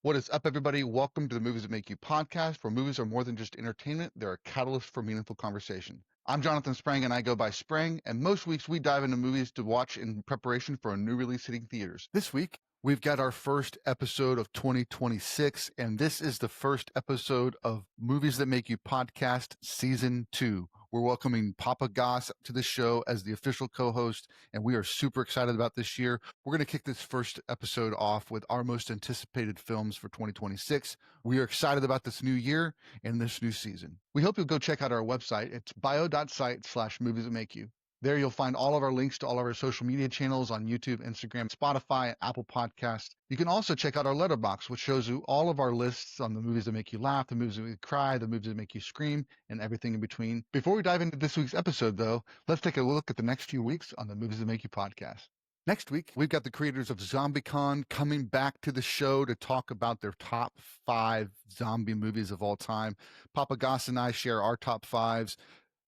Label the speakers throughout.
Speaker 1: What is up, everybody? Welcome to the Movies That Make You podcast, where movies are more than just entertainment, they're a catalyst for meaningful conversation. I'm Jonathan Sprang, and I go by Sprang, and most weeks we dive into movies to watch in preparation for a new release hitting theaters. This week, we've got our first episode of 2026, and this is the first episode of Movies That Make You podcast Season 2. We're welcoming POPpaGoss to the show as the official co-host, and we are super excited about this year. We're going to kick this first episode off with our most anticipated films for 2026. We are excited about this new year and this new season. We hope you'll go check out our website. It's bio.site/movies that make you. There you'll find all of our links to all of our social media channels on YouTube, Instagram, Spotify, and Apple Podcasts. You can also check out our letterbox, which shows you all of our lists on the movies that make you laugh, the movies that make you cry, the movies that make you scream, and everything in between. Before we dive into this week's episode, though, let's take a look at the next few weeks on the Movies That Make You podcast. Next week, we've got the creators of ZombieCon coming back to the show to talk about their top 5 zombie movies of all time. POPpaGoss and I share our top 5s.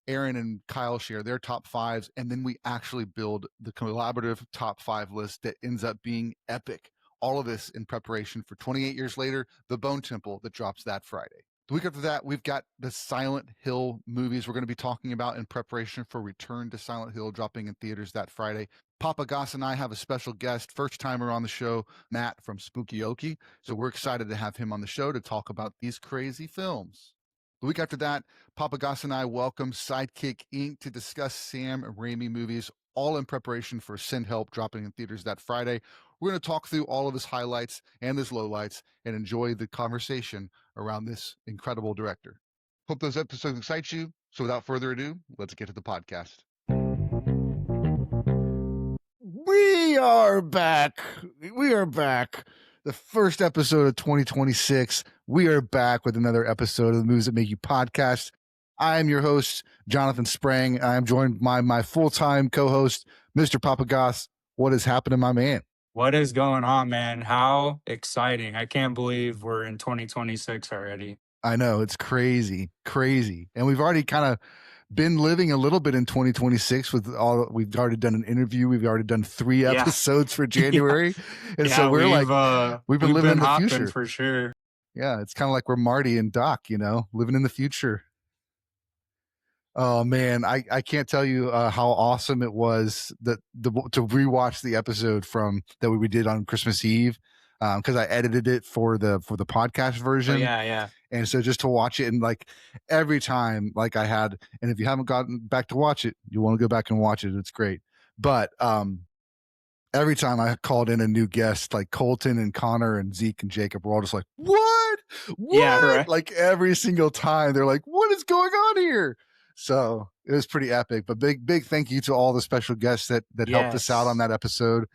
Speaker 1: Aaron and Kyle share their top 5s, and then we actually build the collaborative top 5 list that ends up being epic. All of this in preparation for 28 years later, The Bone Temple, that drops that Friday. The week after that, we've got the Silent Hill movies we're going to be talking about in preparation for Return to Silent Hill, dropping in theaters that Friday. POPpaGoss and I have a special guest, first timer on the show, Matt from Spookyoki. So we're excited to have him on the show to talk about these crazy films. The week after that, POPpaGoss and I welcome Sidekick Inc. to discuss Sam Raimi movies, all in preparation for Send Help, dropping in theaters that Friday. We're going to talk through all of his highlights and his lowlights and enjoy the conversation around this incredible director. Hope those episodes excite you. So without further ado, let's get to the podcast. We are back. The first episode of 2026. We are back with another episode of the Movies That Make You podcast. I am your host, Jonathan Sprang. I am joined by my full-time co-host, Mr. POPpaGoss. What is happening, my man?
Speaker 2: What is going on, man? How exciting. I can't believe we're in 2026 already.
Speaker 1: I know, it's crazy. And we've already kind of been living a little bit in 2026 with all. We've already done an interview. We've already done 3 episodes for January. And so we're we've been living in the future
Speaker 2: for sure.
Speaker 1: Yeah, it's kind of like we're Marty and Doc, living in the future. Oh man, I can't tell you how awesome it was to rewatch the episode from that we did on Christmas Eve, because I edited it for the podcast version.
Speaker 2: Oh, yeah.
Speaker 1: And so just to watch it, and like every time, like I had, and if you haven't gotten back to watch it, you want to go back and watch it. It's great. But every time I called in a new guest, like Colton and Connor and Zeke and Jacob were all just like, what?
Speaker 2: Yeah, right.
Speaker 1: Like every single time they're like, what is going on here? So it was pretty epic. But big thank you to all the special guests that helped us out on that episode.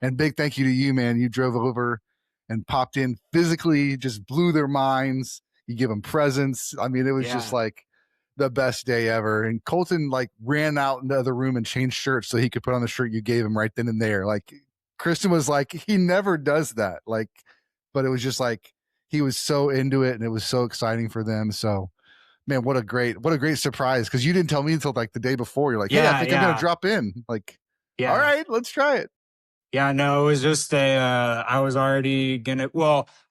Speaker 1: And big thank you to you, man. You drove over and popped in physically, just blew their minds. You give them presents. I mean, it was just like the best day ever. And Colton like ran out in the other room and changed shirts so he could put on the shirt you gave him right then and there. Like Kristen was like, he never does that. Like, but it was just like, he was so into it and it was so exciting for them. So man, what a great surprise. Cause you didn't tell me until like the day before. You're like, hey, I think I'm going to drop in. Like, all right, let's try it.
Speaker 2: Yeah, no, it was just I was already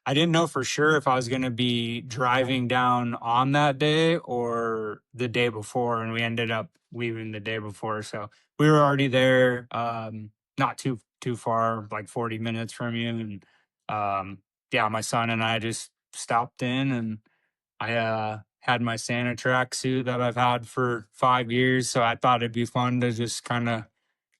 Speaker 2: I didn't know for sure if I was going to be driving down on that day or the day before. And we ended up leaving the day before. So we were already there, not too far, like 40 minutes from you. And my son and I just stopped in, and I had my Santa tracksuit that I've had for 5 years. So I thought it'd be fun to just kind of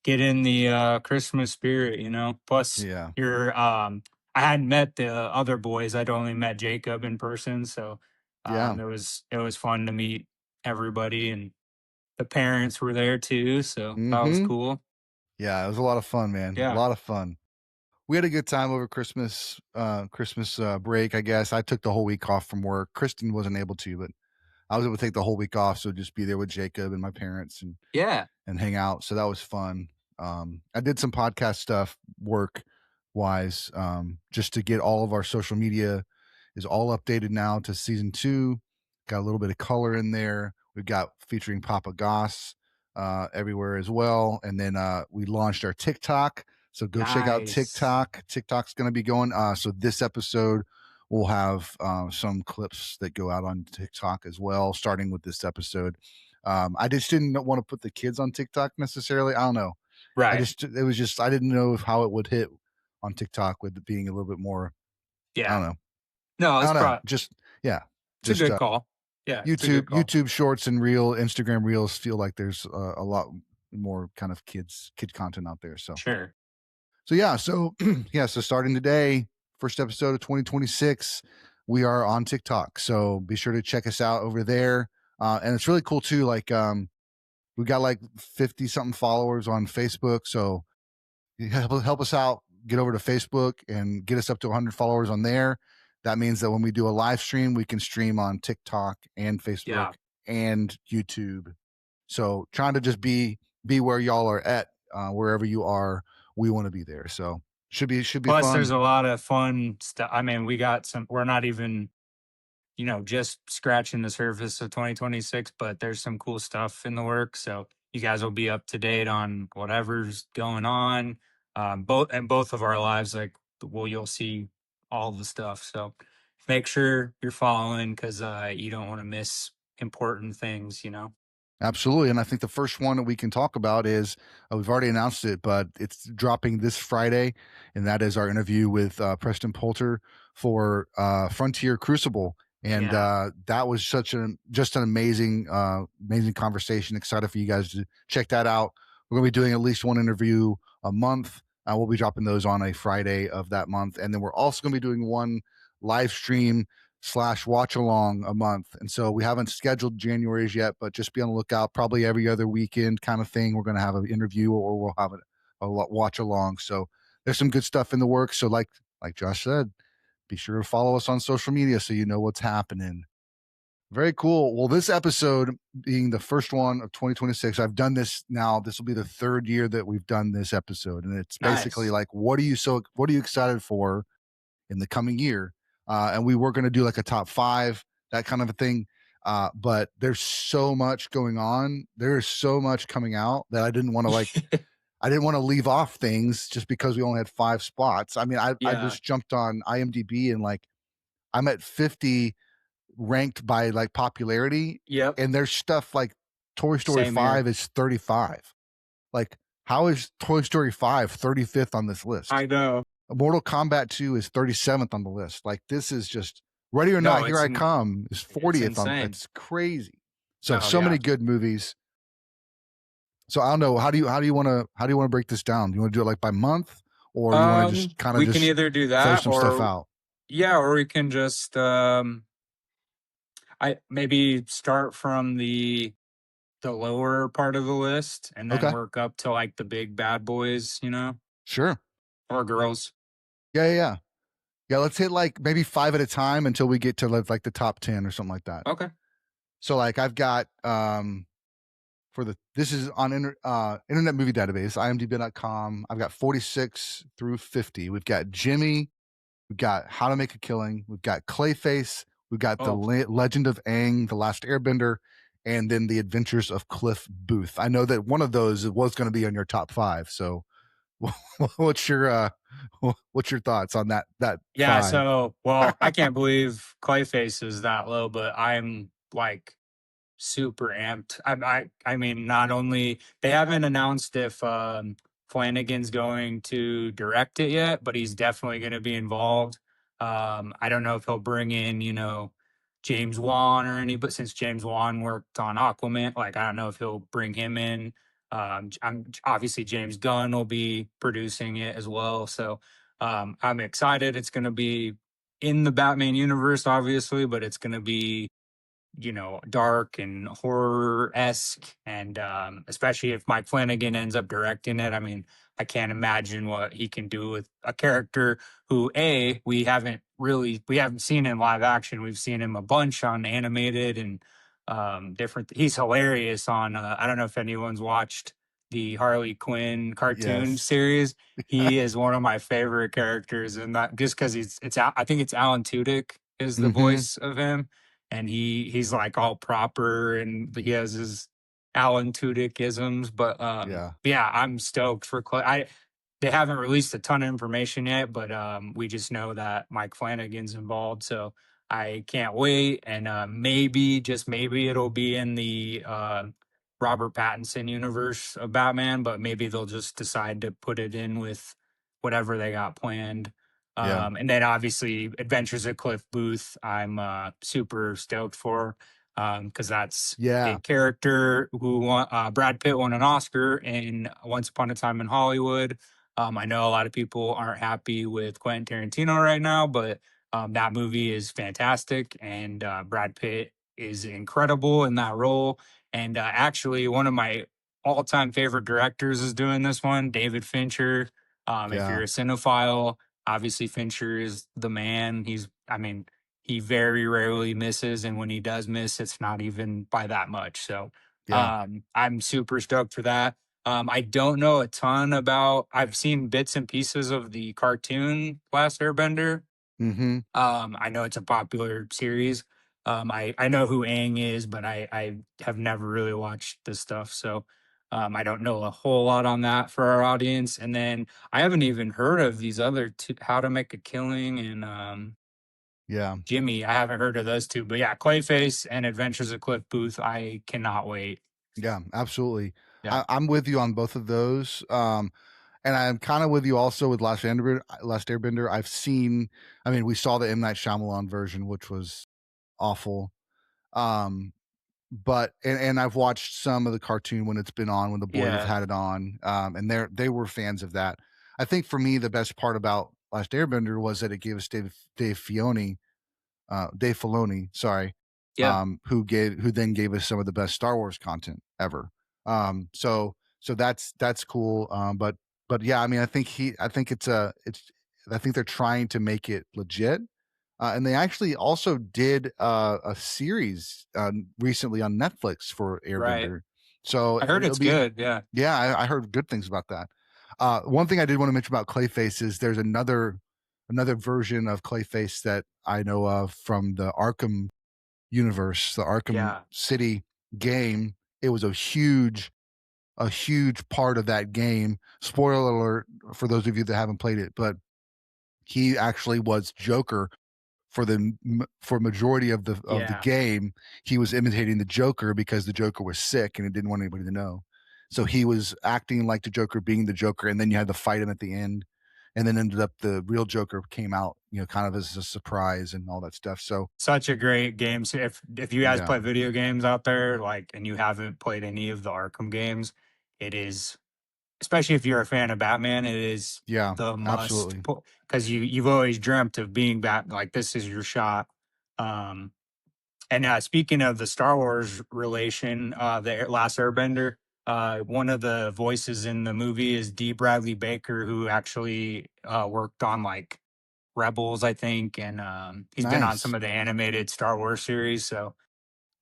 Speaker 2: get in the Christmas spirit, Plus, I hadn't met the other boys. I'd only met Jacob in person, so it was fun to meet everybody, and the parents were there too, so that was cool.
Speaker 1: Yeah, it was a lot of fun, man.
Speaker 2: Yeah.
Speaker 1: A lot of fun. We had a good time over Christmas break, I guess. I took the whole week off from work. Kristen wasn't able to, but I was able to take the whole week off, so just be there with Jacob and my parents and hang out. So that was fun. I did some podcast stuff work wise, just to get all of our social media is all updated now to season 2. Got a little bit of color in there. We've got featuring POPpaGoss everywhere as well. And then we launched our TikTok. So go check out TikTok. TikTok's going to be going. So this episode we'll have some clips that go out on TikTok as well, starting with this episode. I just didn't want to put the kids on TikTok necessarily. I don't know.
Speaker 2: Right.
Speaker 1: I didn't know how it would hit on TikTok with it being a little bit more. I
Speaker 2: Yeah.
Speaker 1: don't know.
Speaker 2: No,
Speaker 1: I
Speaker 2: it's
Speaker 1: don't know.
Speaker 2: pro
Speaker 1: Yeah,
Speaker 2: it's a
Speaker 1: just
Speaker 2: good call. Yeah, it's a good call.
Speaker 1: YouTube Shorts and Instagram Reels feel like there's a lot more kind of kid content out there. So yeah, so yeah, so starting today, first episode of 2026, we are on TikTok. So be sure to check us out over there. And it's really cool too. Like we got like 50 something followers on Facebook. So help us out, get over to Facebook and get us up to 100 followers on there. That means that when we do a live stream, we can stream on TikTok and Facebook
Speaker 2: Yeah.
Speaker 1: and YouTube. So trying to just be where y'all are at, wherever you are, we want to be there. So should be
Speaker 2: Plus, there's
Speaker 1: fun.
Speaker 2: a lot of fun stuff. I mean, we're not even, just scratching the surface of 2026, but there's some cool stuff in the works. So you guys will be up to date on whatever's going on. Both of our lives, like, well, you'll see all the stuff. So make sure you're following because you don't want to miss important things.
Speaker 1: Absolutely. And I think the first one that we can talk about is we've already announced it, but it's dropping this Friday. And that is our interview with Preston Poulter for Frontier Crucible. And
Speaker 2: Yeah.
Speaker 1: that was just an amazing, amazing conversation. Excited for you guys to check that out. We're going to be doing at least one interview a month. We'll be dropping those on a Friday of that month. And then we're also going to be doing one live stream / watch along a month. And so we haven't scheduled January's yet, but just be on the lookout. Probably every other weekend kind of thing. We're going to have an interview or we'll have a watch along. So there's some good stuff in the works. So like Josh said, be sure to follow us on social media so you know what's happening. Very cool. Well, this episode being the first one of 2026, I've done this now. This will be the third year that we've done this episode. And it's basically
Speaker 2: Nice.
Speaker 1: like, what are you excited for in the coming year? And we were going to do like a top 5, that kind of a thing. But there's so much going on. There's so much coming out that I didn't want to leave off things just because we only had 5 spots. I mean, I
Speaker 2: Yeah.
Speaker 1: just jumped on IMDb and like I'm at 50 ranked by like popularity.
Speaker 2: Yep.
Speaker 1: And there's stuff like Toy Story
Speaker 2: Same here.
Speaker 1: 5 is 35. Like, how is Toy Story 5 35th on this list?
Speaker 2: I know.
Speaker 1: Mortal Kombat 2 is 37th on the list. Like, this is just Ready or
Speaker 2: No,
Speaker 1: Not, Here I Come is
Speaker 2: it's
Speaker 1: 40th on.
Speaker 2: insane.
Speaker 1: It's crazy. So
Speaker 2: Oh yeah.
Speaker 1: many good movies. So I don't know. How do you want to break this down? Do you want to do it like by month, or you want to just kind of
Speaker 2: We can either do
Speaker 1: throw
Speaker 2: that
Speaker 1: some stuff
Speaker 2: or
Speaker 1: out?
Speaker 2: yeah, or we can just I maybe start from the lower part of the list and then
Speaker 1: Okay,
Speaker 2: work up to like the big bad boys,
Speaker 1: sure.
Speaker 2: or girls.
Speaker 1: Yeah. Let's hit like maybe 5 at a time until we get to like the top 10 or something like that.
Speaker 2: Okay.
Speaker 1: So like I've got this is on Internet Movie Database, IMDb.com. I've got 46 through 50. We've got Jimmy, we've got How to Make a Killing, we've got Clayface, we've got the Legend of Aang, The Last Airbender, and then The Adventures of Cliff Booth. I know that one of those was going to be on your top 5. So what's your thoughts on that
Speaker 2: Yeah,
Speaker 1: 5?
Speaker 2: so well, I can't believe Clayface is that low, but I'm like super amped. I mean, not only they haven't announced if Flanagan's going to direct it yet, but he's definitely going to be involved. I don't know if he'll bring in, James Wan or any, but since James Wan worked on Aquaman, like I don't know if he'll bring him in. I'm obviously James Gunn will be producing it as well, so I'm excited. It's going to be in the Batman universe, obviously, but it's going to be dark and horror-esque, and especially if Mike Flanagan ends up directing it. I mean, I can't imagine what he can do with a character who we haven't seen in live action. We've seen him a bunch on animated and different. He's hilarious on. I don't know if anyone's watched the Harley Quinn cartoon
Speaker 1: Yes.
Speaker 2: series. He is one of my favorite characters, and that just because I think it's Alan Tudyk is the voice of him, and he's like all proper and he has his Alan Tudyk isms. But
Speaker 1: Yeah.
Speaker 2: yeah, I'm stoked for Clay. they haven't released a ton of information yet, but we just know that Mike Flanagan's involved. So I can't wait. And maybe, just maybe, it'll be in the Robert Pattinson universe of Batman, but maybe they'll just decide to put it in with whatever they got planned.
Speaker 1: Yeah.
Speaker 2: And then obviously Adventures of Cliff Booth, I'm super stoked for, because that's a
Speaker 1: Yeah.
Speaker 2: character who Brad Pitt won an Oscar in Once Upon a Time in Hollywood. I know a lot of people aren't happy with Quentin Tarantino right now, but that movie is fantastic, and Brad Pitt is incredible in that role. And actually, one of my all-time favorite directors is doing this one, David Fincher. If
Speaker 1: Yeah.
Speaker 2: you're a cinephile, obviously Fincher is the man. I mean, he very rarely misses, and when he does miss, it's not even by that much. So
Speaker 1: Yeah.
Speaker 2: I'm super stoked for that. I don't know a ton about. I've seen bits and pieces of the cartoon Last Airbender.
Speaker 1: Mm-hmm.
Speaker 2: I know it's a popular series. I know who Aang is, but I have never really watched this stuff, so I don't know a whole lot on that for our audience. And then I haven't even heard of these other two, How to Make a Killing and
Speaker 1: Yeah.
Speaker 2: Jimmy. I haven't heard of those two, but yeah, Clayface and Adventures of Cliff Booth. I cannot wait.
Speaker 1: Yeah, absolutely.
Speaker 2: Yeah,
Speaker 1: I'm with you on both of those. And I'm kind of with you also with Last Airbender. Last Airbender. I've seen. I mean, we saw the M Night Shyamalan version, which was awful. Um, but and I've watched some of the cartoon when it's been on, when the boys have
Speaker 2: yeah,
Speaker 1: had it on. And they were fans of that. I think for me, the best part about Last Airbender was that it gave us Dave Filoni, sorry,
Speaker 2: yeah,
Speaker 1: who then gave us some of the best Star Wars content ever. So that's cool. But yeah, I mean, I think I think they're trying to make it legit. And they actually also did a series recently on Netflix for
Speaker 2: right.
Speaker 1: Airbender. So
Speaker 2: I heard
Speaker 1: it'll
Speaker 2: it's
Speaker 1: be,
Speaker 2: good. Yeah,
Speaker 1: yeah, I heard good things about that. One thing I did want to mention about Clayface is there's another version of Clayface that I know of from the Arkham universe, the Arkham
Speaker 2: yeah.
Speaker 1: City game. It was a huge part of that game. Spoiler alert for those of you that haven't played it, but he actually was Joker for majority of the
Speaker 2: Yeah.
Speaker 1: game. He was imitating the Joker because the Joker was sick and it didn't want anybody to know. So he was acting like the Joker, being the Joker, and then you had to fight him at the end, and then ended up the real Joker came out, kind of as a surprise and all that stuff. So
Speaker 2: Such a great game. So if you guys
Speaker 1: yeah,
Speaker 2: play video games out there, like, and you haven't played any of the Arkham games, it is, especially if you're a fan of Batman, it is
Speaker 1: yeah,
Speaker 2: the must,
Speaker 1: absolutely,
Speaker 2: because you've always dreamt of being Bat. Like, this is your shot. Um, and speaking of the Star Wars relation, the Last Airbender, one of the voices in the movie is D. Bradley Baker, who actually worked on like Rebels, I think, and he's been on some
Speaker 1: nice,
Speaker 2: of the animated Star Wars series. So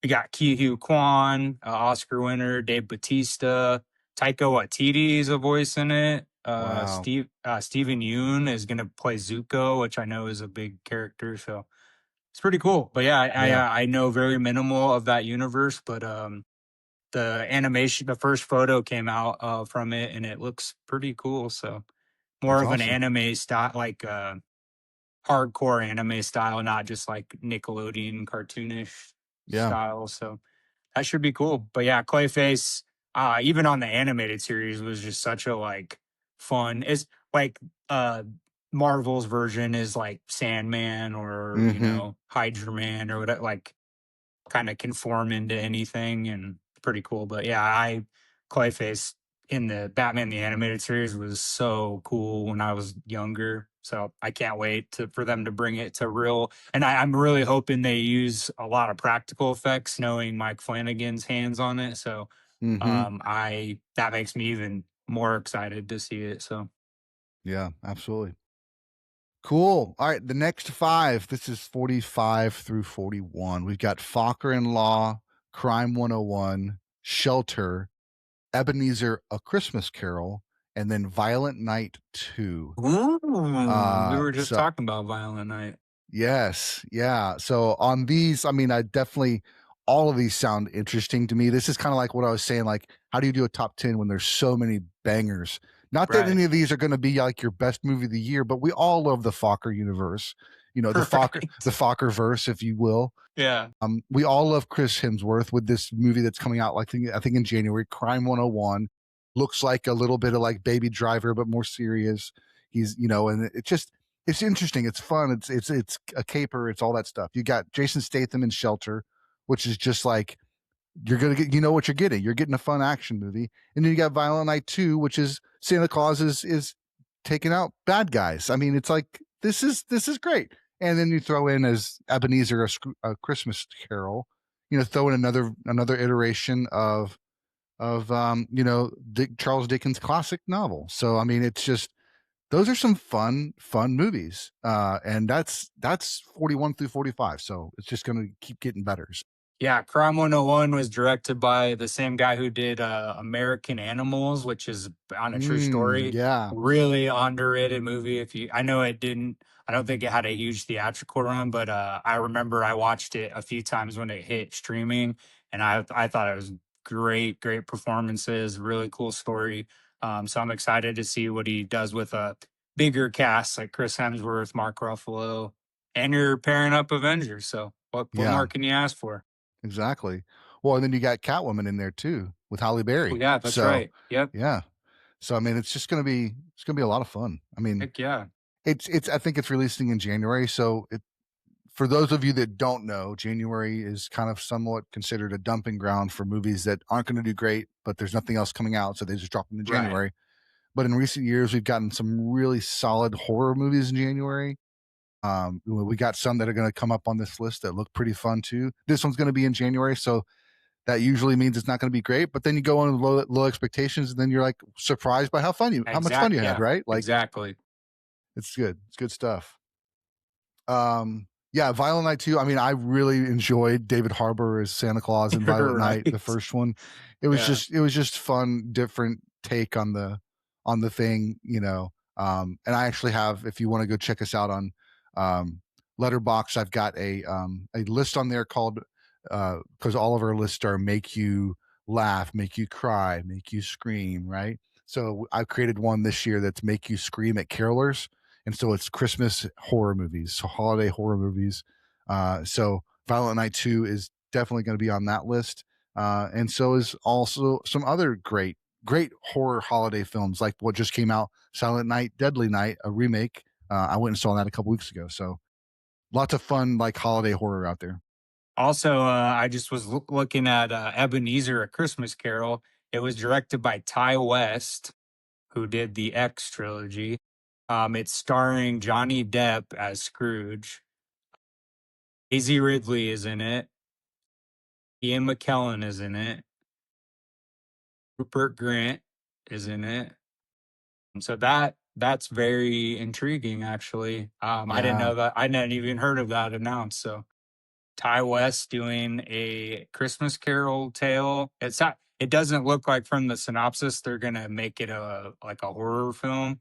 Speaker 2: we got Ke Huy Quan, Oscar winner, Dave Bautista, Taika Waititi is a voice in it.
Speaker 1: wow,
Speaker 2: Stephen Yoon is going to play Zuko, which I know is a big character. So it's pretty cool. But yeah,
Speaker 1: yeah,
Speaker 2: I know very minimal of that universe, but the animation, the first photo came out from it, and it looks pretty cool. So more
Speaker 1: that's
Speaker 2: of an
Speaker 1: awesome,
Speaker 2: anime style, like hardcore anime style, not just like Nickelodeon cartoonish
Speaker 1: yeah,
Speaker 2: style. So that should be cool. But yeah, Clayface, even on the animated series, was just such a like fun. It's like uh Marvel's version is like Sandman or
Speaker 1: mm-hmm,
Speaker 2: Hydra Man or whatever, like kind of conform into anything, and pretty cool. But yeah, Clayface in the Batman the Animated Series was so cool when I was younger. So I can't wait for them to bring it to real. And I'm really hoping they use a lot of practical effects, knowing Mike Flanagan's hands on it. So
Speaker 1: mm-hmm,
Speaker 2: I that makes me even more excited to see it. So
Speaker 1: yeah, absolutely. Cool. All right, the next five. This is 45 through 41. We've got Fokker in Law, Crime 101, Shelter, Ebenezer: A Christmas Carol, and then Violent Night 2.
Speaker 2: ooh, we were just
Speaker 1: So
Speaker 2: talking about Violent Night.
Speaker 1: yes, yeah. So on these, I mean, I definitely all of these sound interesting to me. This is kind of like what I was saying, like, how do you do a top 10 when there's so many bangers Not that
Speaker 2: Right.
Speaker 1: any of these are going to be like your best movie of the year, but we all love the Fokker universe. The
Speaker 2: Right.
Speaker 1: Fokker verse, if you will.
Speaker 2: Yeah.
Speaker 1: We all love Chris Hemsworth with this movie that's coming out, like I think in January. Crime 101 looks like a little bit of like Baby Driver, but more serious. He's and it's interesting. It's fun. It's a caper. It's all that stuff. You got Jason Statham in Shelter, which is just like you're gonna get. You know what you're getting. You're getting a fun action movie, and then you got Violent Night 2, which is Santa Claus is taking out bad guys. I mean, it's like this is great. And then you throw in as Ebenezer a Christmas Carol, throw in another iteration of Charles Dickens' classic novel. So I mean, it's just those are some fun movies, and that's 41 through 45. So it's just going to keep getting better.
Speaker 2: Yeah, Crime 101 was directed by the same guy who did American Animals, which is on a true story.
Speaker 1: Yeah,
Speaker 2: Really underrated movie. I know it didn't, I don't think it had a huge theatrical run, but I remember I watched it a few times when it hit streaming, and I thought it was great performances, really cool story. So I'm excited to see what he does with a bigger cast like Chris Hemsworth, Mark Ruffalo, and you're pairing up Avengers. So what
Speaker 1: yeah,
Speaker 2: more can you ask for?
Speaker 1: exactly. Well, and then you got Catwoman in there too with Halle
Speaker 2: Oh,
Speaker 1: Berry.
Speaker 2: yeah, that's
Speaker 1: So
Speaker 2: right. Yep.
Speaker 1: yeah, so I mean, it's gonna be a lot of fun. I mean,
Speaker 2: Heck yeah.
Speaker 1: it's I think it's releasing in January. So for those of you that don't know, January is kind of somewhat considered a dumping ground for movies that aren't going to do great, but there's nothing else coming out, so they just drop them in
Speaker 2: Right.
Speaker 1: January. But in recent years, we've gotten some really solid horror movies in January. We got some that are going to come up on this list that look pretty fun too. This one's going to be in January, so that usually means it's not going to be great. But then you go on with low expectations, and then you're like surprised by how much fun you had,
Speaker 2: Yeah,
Speaker 1: right? Like
Speaker 2: exactly.
Speaker 1: it's good. It's good stuff. Yeah, Violent Night 2. I mean, I really enjoyed David Harbour as Santa Claus in Violent Night, the
Speaker 2: Right.
Speaker 1: first one.
Speaker 2: Yeah.
Speaker 1: It was just fun, different take on the thing. And I actually have, if you want to go check us out on Letterbox, I've got a list on there called because all of our lists are make you laugh, make you cry, make you scream, right? So I've created one this year that's make you scream at carolers, and so it's Christmas horror movies, so holiday horror movies. So Violent Night 2 is definitely going to be on that list, and so is also some other great horror holiday films like what just came out, Silent Night, Deadly Night, a remake. I went and saw that a couple weeks ago. So lots of fun like holiday horror out there.
Speaker 2: Also, I just was looking at Ebenezer: A Christmas Carol. It was directed by Ty West, who did the X trilogy. It's starring Johnny Depp as Scrooge. Daisy Ridley is in it. Ian McKellen is in it. Rupert Grant is in it. So that's very intriguing, actually. I didn't
Speaker 1: Yeah.
Speaker 2: know that. I hadn't even heard of that announced. So Ty West doing a Christmas Carol tale. It doesn't look like from the synopsis they're gonna make it a like a horror film.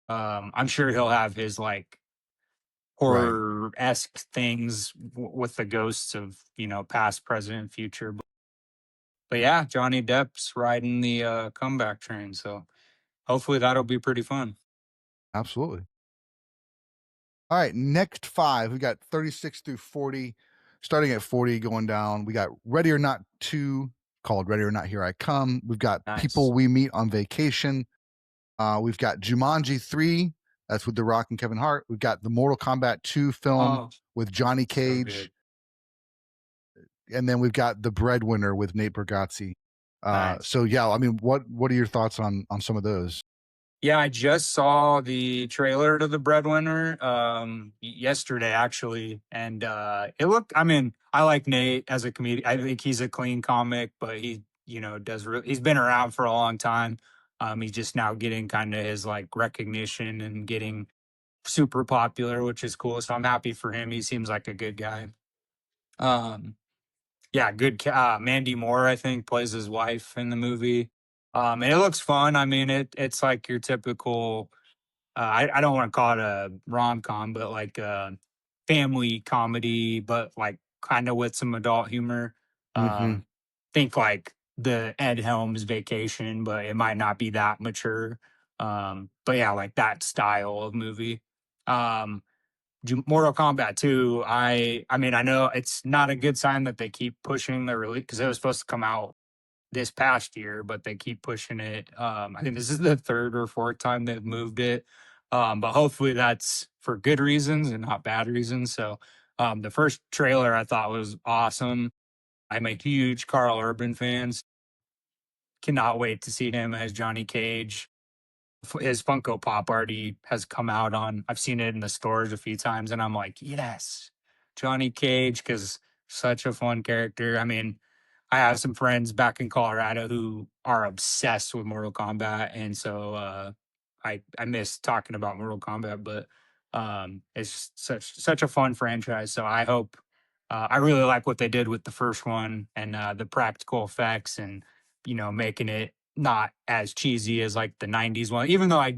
Speaker 2: I'm sure he'll have his like
Speaker 1: Right.
Speaker 2: horror esque things with the ghosts of past, present, and future. But yeah, Johnny Depp's riding the comeback train. So hopefully that'll be pretty fun.
Speaker 1: Absolutely. All right, next five. We got 36 through 40. Starting at 40, going down. We got Ready or Not 2, called Ready or Not Here I Come. We've got People
Speaker 2: Nice.
Speaker 1: We Meet on Vacation. We've got Jumanji 3. That's with The Rock and Kevin Hart. We've got the Mortal Kombat 2 film
Speaker 2: Oh,
Speaker 1: with Johnny
Speaker 2: so
Speaker 1: Cage.
Speaker 2: good.
Speaker 1: And then we've got The Breadwinner with Nate Bargatze.
Speaker 2: Nice.
Speaker 1: So yeah, I mean, what are your thoughts on some of those?
Speaker 2: Yeah, I just saw the trailer to The Breadwinner yesterday actually, and it looked. I mean, I like Nate as a comedian. I think he's a clean comic, but he he's been around for a long time. He's just now getting kind of his like recognition and getting super popular, which is cool. So I'm happy for him. He seems like a good guy. Um, yeah, Mandy Moore, I think, plays his wife in the movie. And it looks fun. I mean, it's like your typical. I don't want to call it a rom com, but like a family comedy, but like kind of with some adult humor.
Speaker 1: Mm-hmm.
Speaker 2: Um, think like the Ed Helms Vacation, but it might not be that mature. But yeah, like that style of movie. Um, Mortal Kombat 2, I mean, I know it's not a good sign that they keep pushing the release because it was supposed to come out this past year, but they keep pushing it. I think this is the third or fourth time they've moved it. But hopefully that's for good reasons and not bad reasons. So the first trailer I thought was awesome. I'm a huge Carl Urban fan. Cannot wait to see him as Johnny Cage. His Funko Pop already has come out on. I've seen it in the stores a few times, and I'm like, yes, Johnny Cage, because such a fun character. I mean, I have some friends back in Colorado who are obsessed with Mortal Kombat, and so I miss talking about Mortal Kombat, but it's just such a fun franchise. So I hope I really like what they did with the first one and the practical effects and making it not as cheesy as like the 90s one, even though I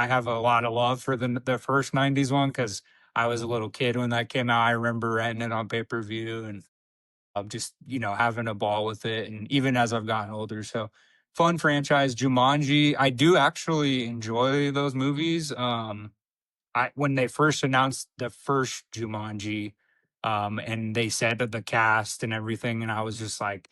Speaker 2: have a lot of love for the first 90s one because I was a little kid when that came out. I remember renting it on pay-per-view and just having a ball with it, and even as I've gotten older. So fun franchise. Jumanji, I do actually enjoy those movies. I When they first announced the first Jumanji, and they said the cast and everything, and I was just like,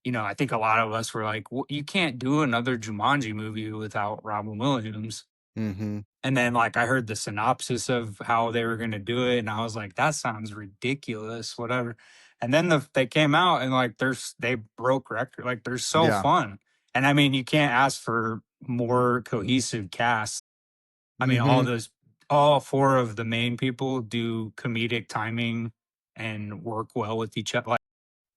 Speaker 2: I think a lot of us were like, you can't do another Jumanji movie without Robin Williams.
Speaker 1: Mm-hmm.
Speaker 2: And then like I heard the synopsis of how they were going to do it, and I was like, that sounds ridiculous, whatever. And then they came out and like they broke record, like they're so
Speaker 1: Yeah.
Speaker 2: fun. And I mean, you can't ask for more cohesive cast. I mean,
Speaker 1: Mm-hmm.
Speaker 2: all four of the main people do comedic timing and work well with each other. Like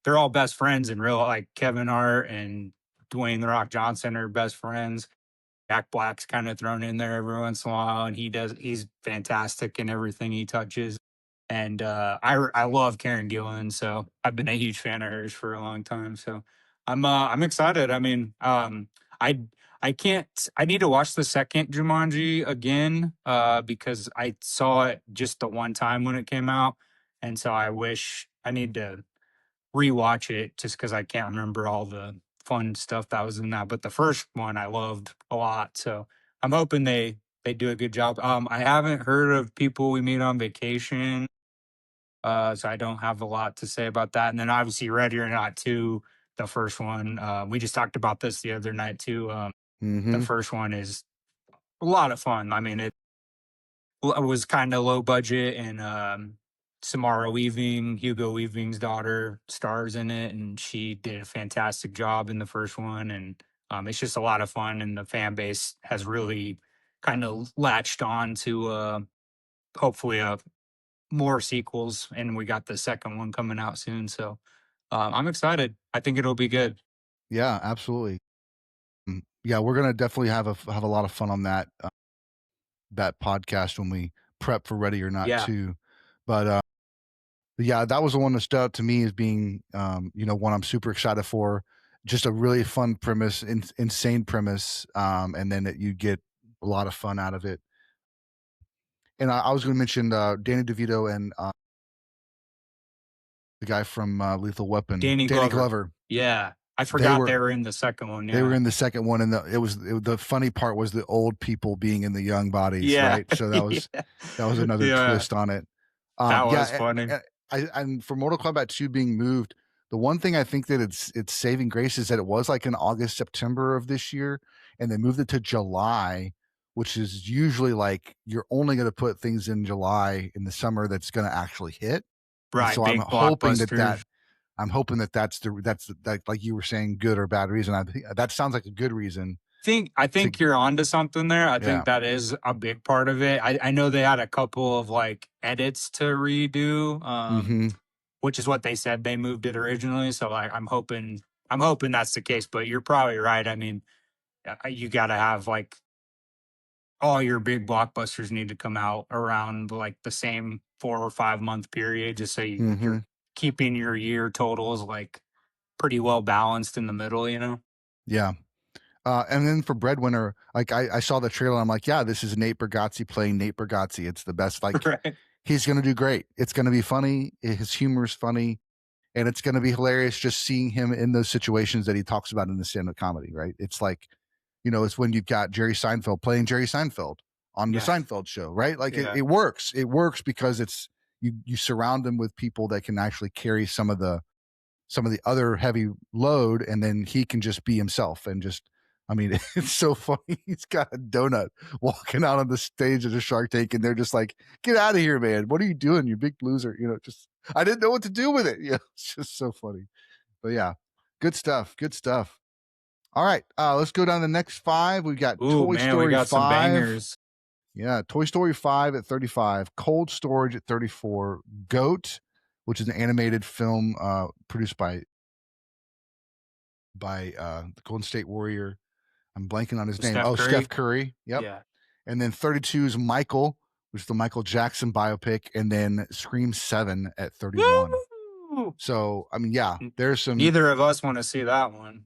Speaker 2: they're all best friends in real, like Kevin Hart and Dwayne the Rock Johnson are best friends. Jack Black's kind of thrown in there every once in a while, and he's fantastic in everything he touches. And I love Karen Gillan, so I've been a huge fan of hers for a long time. So I'm excited. I mean, I I can't I need to watch the second Jumanji again because I saw it just the one time when it came out, and so I need to rewatch it just because I can't remember all the fun stuff that was in that. But the first one I loved a lot, so I'm hoping they do a good job. I haven't heard of People We Meet on Vacation, so I don't have a lot to say about that. And then obviously Ready or Not 2, the first one. We just talked about this the other night too. The
Speaker 1: Mm-hmm.
Speaker 2: first one is a lot of fun. I mean, it was kind of low budget, and Samara Weaving, Hugo Weaving's daughter, stars in it, and she did a fantastic job in the first one. And it's just a lot of fun, and the fan base has really kind of latched on to hopefully more sequels, and we got the second one coming out soon. So I'm excited. I think it'll be good.
Speaker 1: Yeah, absolutely. Yeah, we're gonna definitely have a lot of fun on that podcast when we prep for Ready or Not
Speaker 2: Yeah,
Speaker 1: too. But yeah, that was the one that stood out to me as being, one I'm super excited for. Just a really fun premise, insane premise, and then that you get a lot of fun out of it. And I was going to mention Danny DeVito and the guy from Lethal Weapon,
Speaker 2: Danny
Speaker 1: Danny
Speaker 2: Glover.
Speaker 1: Glover.
Speaker 2: Yeah, I
Speaker 1: They
Speaker 2: forgot they
Speaker 1: were
Speaker 2: were in the second one.
Speaker 1: they were
Speaker 2: Yeah,
Speaker 1: in the second one, and the funny part was the old people being in the young bodies,
Speaker 2: yeah,
Speaker 1: right? So
Speaker 2: yeah,
Speaker 1: that was another
Speaker 2: yeah.
Speaker 1: twist on it.
Speaker 2: That was
Speaker 1: Yeah,
Speaker 2: funny.
Speaker 1: and for Mortal Kombat 2 being moved, the one thing I think that it's saving grace is that it was like in August, September of this year, and they moved it to July, which is usually like you're only going to put things in July in the summer that's going to actually hit. And
Speaker 2: Right,
Speaker 1: so I'm
Speaker 2: big
Speaker 1: hoping
Speaker 2: blockbusters.
Speaker 1: that's like you were saying, good or bad reason. I think that sounds like a good reason
Speaker 2: I
Speaker 1: to
Speaker 2: think you're onto something there. I
Speaker 1: yeah.
Speaker 2: think that is a big part of it. I know they had a couple of like edits to redo,
Speaker 1: Mm-hmm.
Speaker 2: which is what they said they moved it originally. So like I'm hoping that's the case. But you're probably right. I mean, you got to have like all your big blockbusters need to come out around like the same 4 or 5 month period, just so
Speaker 1: Mm-hmm.
Speaker 2: you're keeping your year totals like pretty well balanced in the middle.
Speaker 1: Yeah. And then for Breadwinner, like I saw the trailer, I'm like, yeah, this is Nate Bargatze playing Nate Bargatze. It's the best. Like
Speaker 2: Right.
Speaker 1: he's gonna do great. It's gonna be funny. His humor is funny, and it's gonna be hilarious just seeing him in those situations that he talks about in the stand-up comedy. Right? It's like it's when you've got Jerry Seinfeld playing Jerry Seinfeld on the
Speaker 2: Yeah.
Speaker 1: Seinfeld show, right? Like
Speaker 2: Yeah.
Speaker 1: it works. It works because it's you surround them with people that can actually carry some of the other heavy load, and then he can just be himself and just. I mean, it's so funny. He's got a donut walking out on the stage at a Shark Tank, and they're just like, "Get out of here, man! What are you doing, you big loser?" Just I didn't know what to do with it. It's just so funny. But yeah, good stuff. Good stuff. All right, let's go down the next five. We've got
Speaker 2: Ooh,
Speaker 1: Toy
Speaker 2: man, we
Speaker 1: Story
Speaker 2: got some
Speaker 1: 5.
Speaker 2: bangers.
Speaker 1: Yeah, Toy Story 5 at 35, Cold Storage at 34, Goat, which is an animated film produced by the Golden State Warrior. I'm blanking on his name.
Speaker 2: Steph
Speaker 1: Oh, Steph
Speaker 2: Curry.
Speaker 1: Curry. Yep.
Speaker 2: Yeah.
Speaker 1: And then 32 is Michael, which is the Michael Jackson biopic, and then Scream 7 at 31.
Speaker 2: Woo!
Speaker 1: So, I mean, yeah, there's some
Speaker 2: Neither of us want to see that one.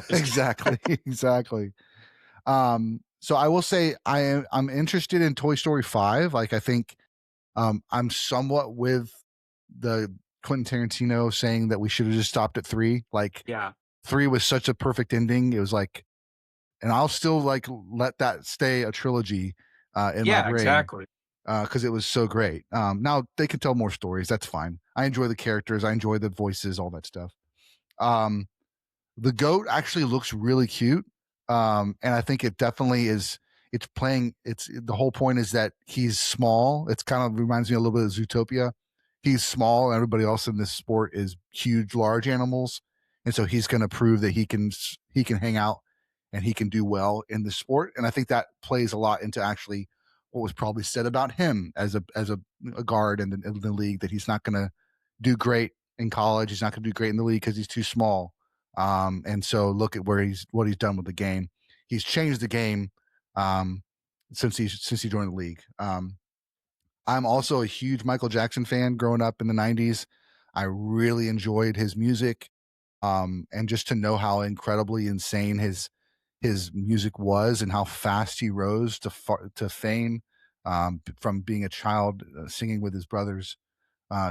Speaker 1: exactly, exactly. So I will say I'm interested in Toy Story 5. Like I think I'm somewhat with the Quentin Tarantino saying that we should have just stopped at 3. Like
Speaker 2: Yeah.
Speaker 1: 3 was such a perfect ending. It was like, and I'll still like let that stay a trilogy in my
Speaker 2: Yeah,
Speaker 1: brain
Speaker 2: exactly.
Speaker 1: because it was so great. Now they can tell more stories. That's fine. I enjoy the characters. I enjoy the voices, all that stuff. Um, the goat actually looks really cute. And I think it definitely is. It's playing. It's the whole point is that he's small. It's kind of reminds me a little bit of Zootopia. He's small, and everybody else in this sport is huge, large animals, and so he's going to prove that he can hang out and he can do well in the sport. And I think that plays a lot into actually what was probably said about him as a guard in the league, that he's not going to do great in college. He's not going to do great in the league because he's too small. And so look at what he's done with the game. He's changed the game since he joined the league. I'm also a huge Michael Jackson fan growing up in the 90s. I really enjoyed his music. And just to know how incredibly insane his music was and how fast he rose to fame, from being a child singing with his brothers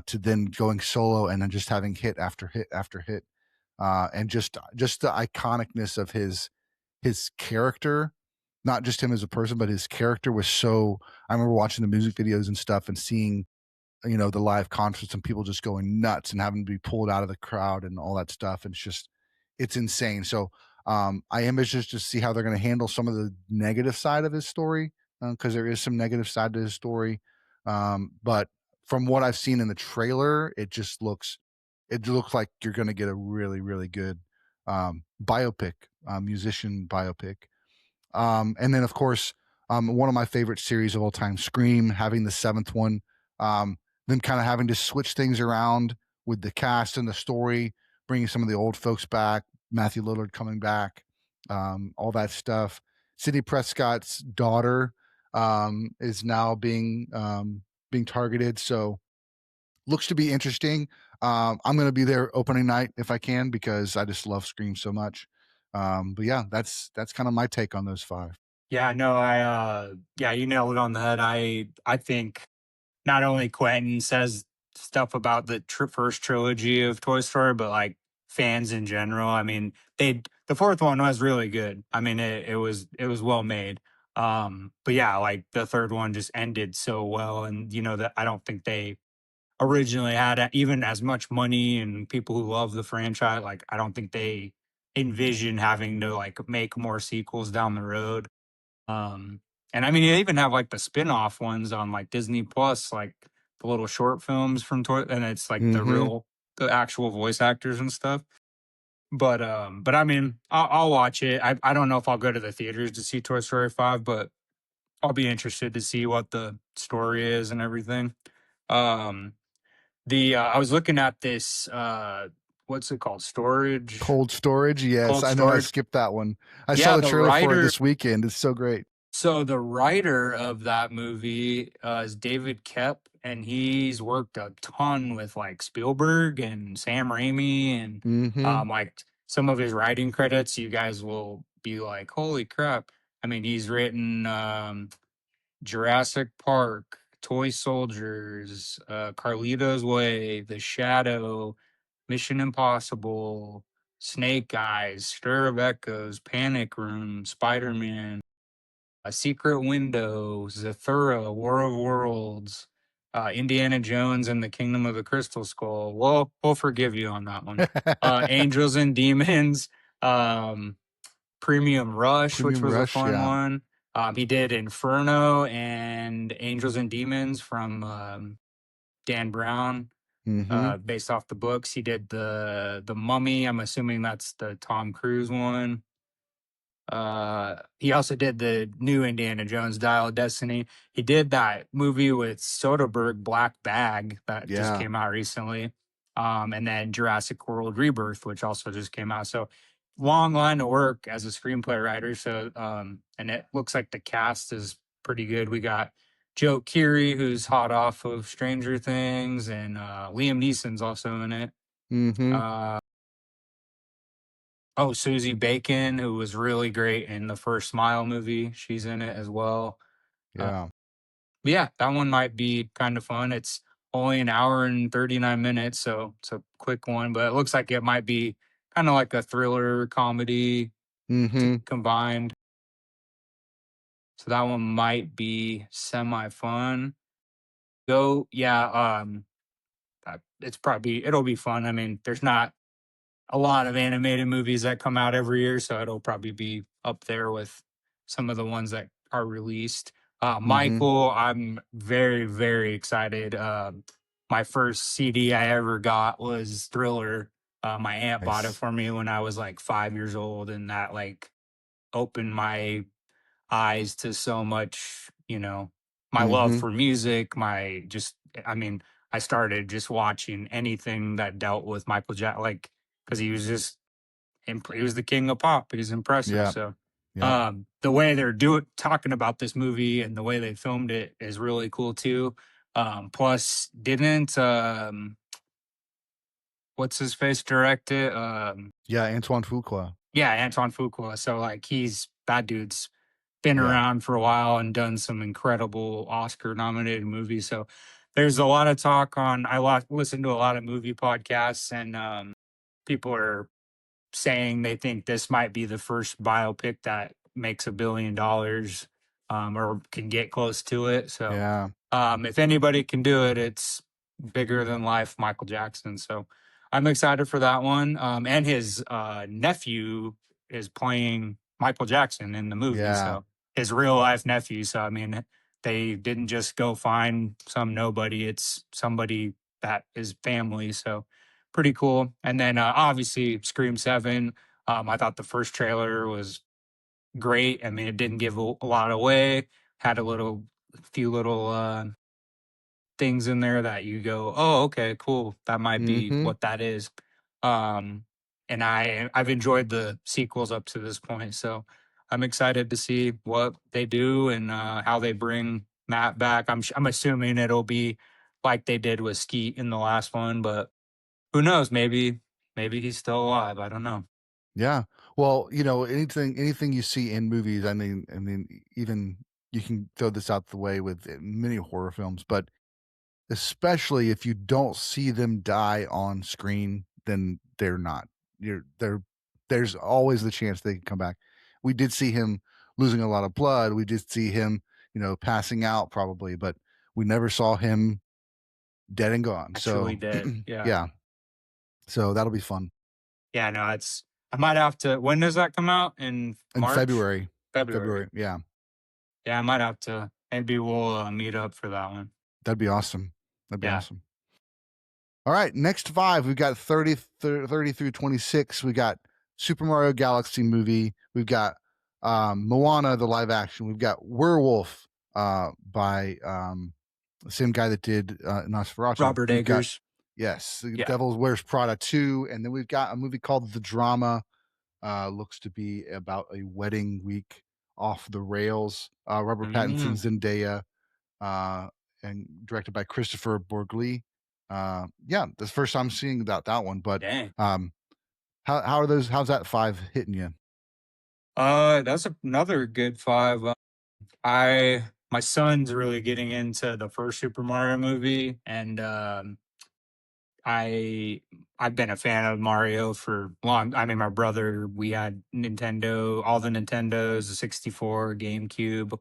Speaker 1: to then going solo and then just having hit after hit after hit, and just the iconicness of his character, not just him as a person, but his character was so. I remember watching the music videos and stuff and seeing the live concerts and people just going nuts and having to be pulled out of the crowd and all that stuff. And it's insane. So I am interested to see how they're going to handle some of the negative side of his story, because there is some negative side to his story. But from what I've seen in the trailer, it looks like you're going to get a really, really good biopic, musician biopic. And then, of course, one of my favorite series of all time, Scream, having the 7th one, them kind of having to switch things around with the cast and the story, bringing some of the old folks back, Matthew Lillard coming back, all that stuff. Sidney Prescott's daughter is now being targeted, so looks to be interesting. I'm going to be there opening night if I can because I just love Scream so much. But yeah, that's kind of my take on those 5.
Speaker 2: Yeah, no, yeah, you nailed it on the head. I think not only Quentin says stuff about the first trilogy of Toy Story, but like fans in general. I mean, the fourth one was really good. I mean, it was well made. But yeah, like the third one just ended so well, and that I don't think they originally had even as much money and people who love the franchise. Like, I don't think they envision having to like make more sequels down the road. Um, and I mean, they even have like the spin-off ones on like Disney Plus, like the little short films from Toy, and it's like
Speaker 1: Mm-hmm.
Speaker 2: the actual voice actors and stuff. But I mean, I'll watch it. I don't know if I'll go to the theaters to see Toy Story 5, but I'll be interested to see what the story is and everything. Um, I was looking at this, what's it called?
Speaker 1: Cold Storage, yes,
Speaker 2: Cold
Speaker 1: I know. I
Speaker 2: storage.
Speaker 1: skipped that one. I saw
Speaker 2: Yeah,
Speaker 1: the
Speaker 2: the
Speaker 1: trailer for it
Speaker 2: writer
Speaker 1: this weekend. It's so great.
Speaker 2: So the writer of that movie is David Kep, and he's worked a ton with like Spielberg and Sam Raimi, and
Speaker 1: Mm-hmm.
Speaker 2: like some of his writing credits. You guys will be like, "Holy crap!" I mean, he's written Jurassic Park, Toy Soldiers, Carlito's Way, The Shadow, Mission Impossible. Snake Eyes, Stir of Echoes, Panic Room, Spider Man, A Secret Window, Zathura, War of Worlds, Indiana Jones and the Kingdom of the Crystal Skull. We'll forgive you on that one. Angels and Demons, um, Premium Rush, which
Speaker 1: Premium
Speaker 2: was a
Speaker 1: Rush,
Speaker 2: fun
Speaker 1: yeah.
Speaker 2: one. He did Inferno and Angels and Demons from Dan Brown,
Speaker 1: Mm-hmm.
Speaker 2: based off the books. He did the Mummy. I'm assuming that's the Tom Cruise one. He also did the new Indiana Jones Dial of Destiny. He did that movie with Soderbergh, Black Bag, that just
Speaker 1: Yeah.
Speaker 2: came out recently. And then Jurassic World Rebirth, which also just came out. So long line of work as a screenplay writer. So and it looks like the cast is pretty good. We got Joe Keery, who's hot off of Stranger Things, and Liam Neeson's also in it.
Speaker 1: Mm-hmm.
Speaker 2: Uh, Oh, Susie Bacon, who was really great in the first Smile movie. She's in it as well. Uh,
Speaker 1: Yeah.
Speaker 2: but yeah, that one might be kind of fun. It's only an hour and 39 minutes, so it's a quick one, but it looks like it might be kind of like a thriller comedy
Speaker 1: Mm-hmm.
Speaker 2: combined. So that one might be semi fun. Go, yeah, it's probably it'll be fun. I mean, there's not a lot of animated movies that come out every year, so it'll probably be up there with some of the ones that are released.
Speaker 1: Mm-hmm.
Speaker 2: Michael, I'm very, very excited. My first CD I ever got was Thriller. My aunt bought it
Speaker 1: Nice.
Speaker 2: for me when I was like 5 years old, and that like opened my eyes to so much, my love
Speaker 1: Mm-hmm.
Speaker 2: for music, my just, I mean, I started just watching anything that dealt with Michael Jackson, like, because he was just, he was the king of pop. He's impressive.
Speaker 1: Yeah.
Speaker 2: So,
Speaker 1: Yeah.
Speaker 2: the way they're talking about this movie and the way they filmed it is really cool too. Plus, didn't what's his face direct it?
Speaker 1: Yeah. Antoine Fuqua.
Speaker 2: Yeah, Antoine Fuqua. So like that dude's been
Speaker 1: Yeah.
Speaker 2: around for a while and done some incredible Oscar nominated movies. So there's a lot of talk on listen to a lot of movie podcasts, and people are saying they think this might be the first biopic that makes $1 billion, or can get close to it. So
Speaker 1: Yeah.
Speaker 2: if anybody can do it, it's bigger than life Michael Jackson. So I'm excited for that one. And his nephew is playing Michael Jackson in the movie.
Speaker 1: Yeah.
Speaker 2: So his real life nephew. So I mean, they didn't just go find some nobody. It's somebody that is family. So pretty cool. And then obviously Scream 7. I thought the first trailer was great. I mean, it didn't give a lot away. Had few little things in there that you go, oh, okay, cool. That might be
Speaker 1: Mm-hmm.
Speaker 2: what that is. Um, and I've enjoyed the sequels up to this point, so I'm excited to see what they do and how they bring Matt back. I'm assuming it'll be like they did with Skeet in the last one, but who knows? Maybe he's still alive. I don't know.
Speaker 1: Yeah. Well, anything you see in movies, I mean, even you can throw this out the way with many horror films, but especially if you don't see them die on screen, then they're not. There's always the chance they can come back. We did see him losing a lot of blood. We did see him, passing out probably, but we never saw him dead and gone. So
Speaker 2: Actually dead. Yeah.
Speaker 1: yeah. So that'll be fun.
Speaker 2: Yeah, no, I might have to. When does that come out? In
Speaker 1: In
Speaker 2: March?
Speaker 1: February.
Speaker 2: February.
Speaker 1: February. Yeah.
Speaker 2: Yeah, I might have to. Maybe we'll meet up for that one.
Speaker 1: That'd be awesome. That'd be
Speaker 2: Yeah.
Speaker 1: awesome. All right, next 5, we've got 30 through 26. We got Super Mario Galaxy movie. We've got Moana, the live action. We've got Werewolf by the same guy that did Nosferatu.
Speaker 2: Robert
Speaker 1: We've got,
Speaker 2: Eggers.
Speaker 1: yes, The
Speaker 2: Yeah.
Speaker 1: Devil Wears Prada 2. And then we've got a movie called The Drama. Looks to be about a wedding week off the rails. Robert Pattinson, Zendaya, and directed by Christopher Borgli. Yeah, that's the first time seeing about that one. But
Speaker 2: Dang.
Speaker 1: how are those? How's that 5 hitting you?
Speaker 2: That's another good 5. My son's really getting into the first Super Mario movie, and I've been a fan of Mario for long. I mean, my brother, we had Nintendo, all the Nintendos, the 64, GameCube.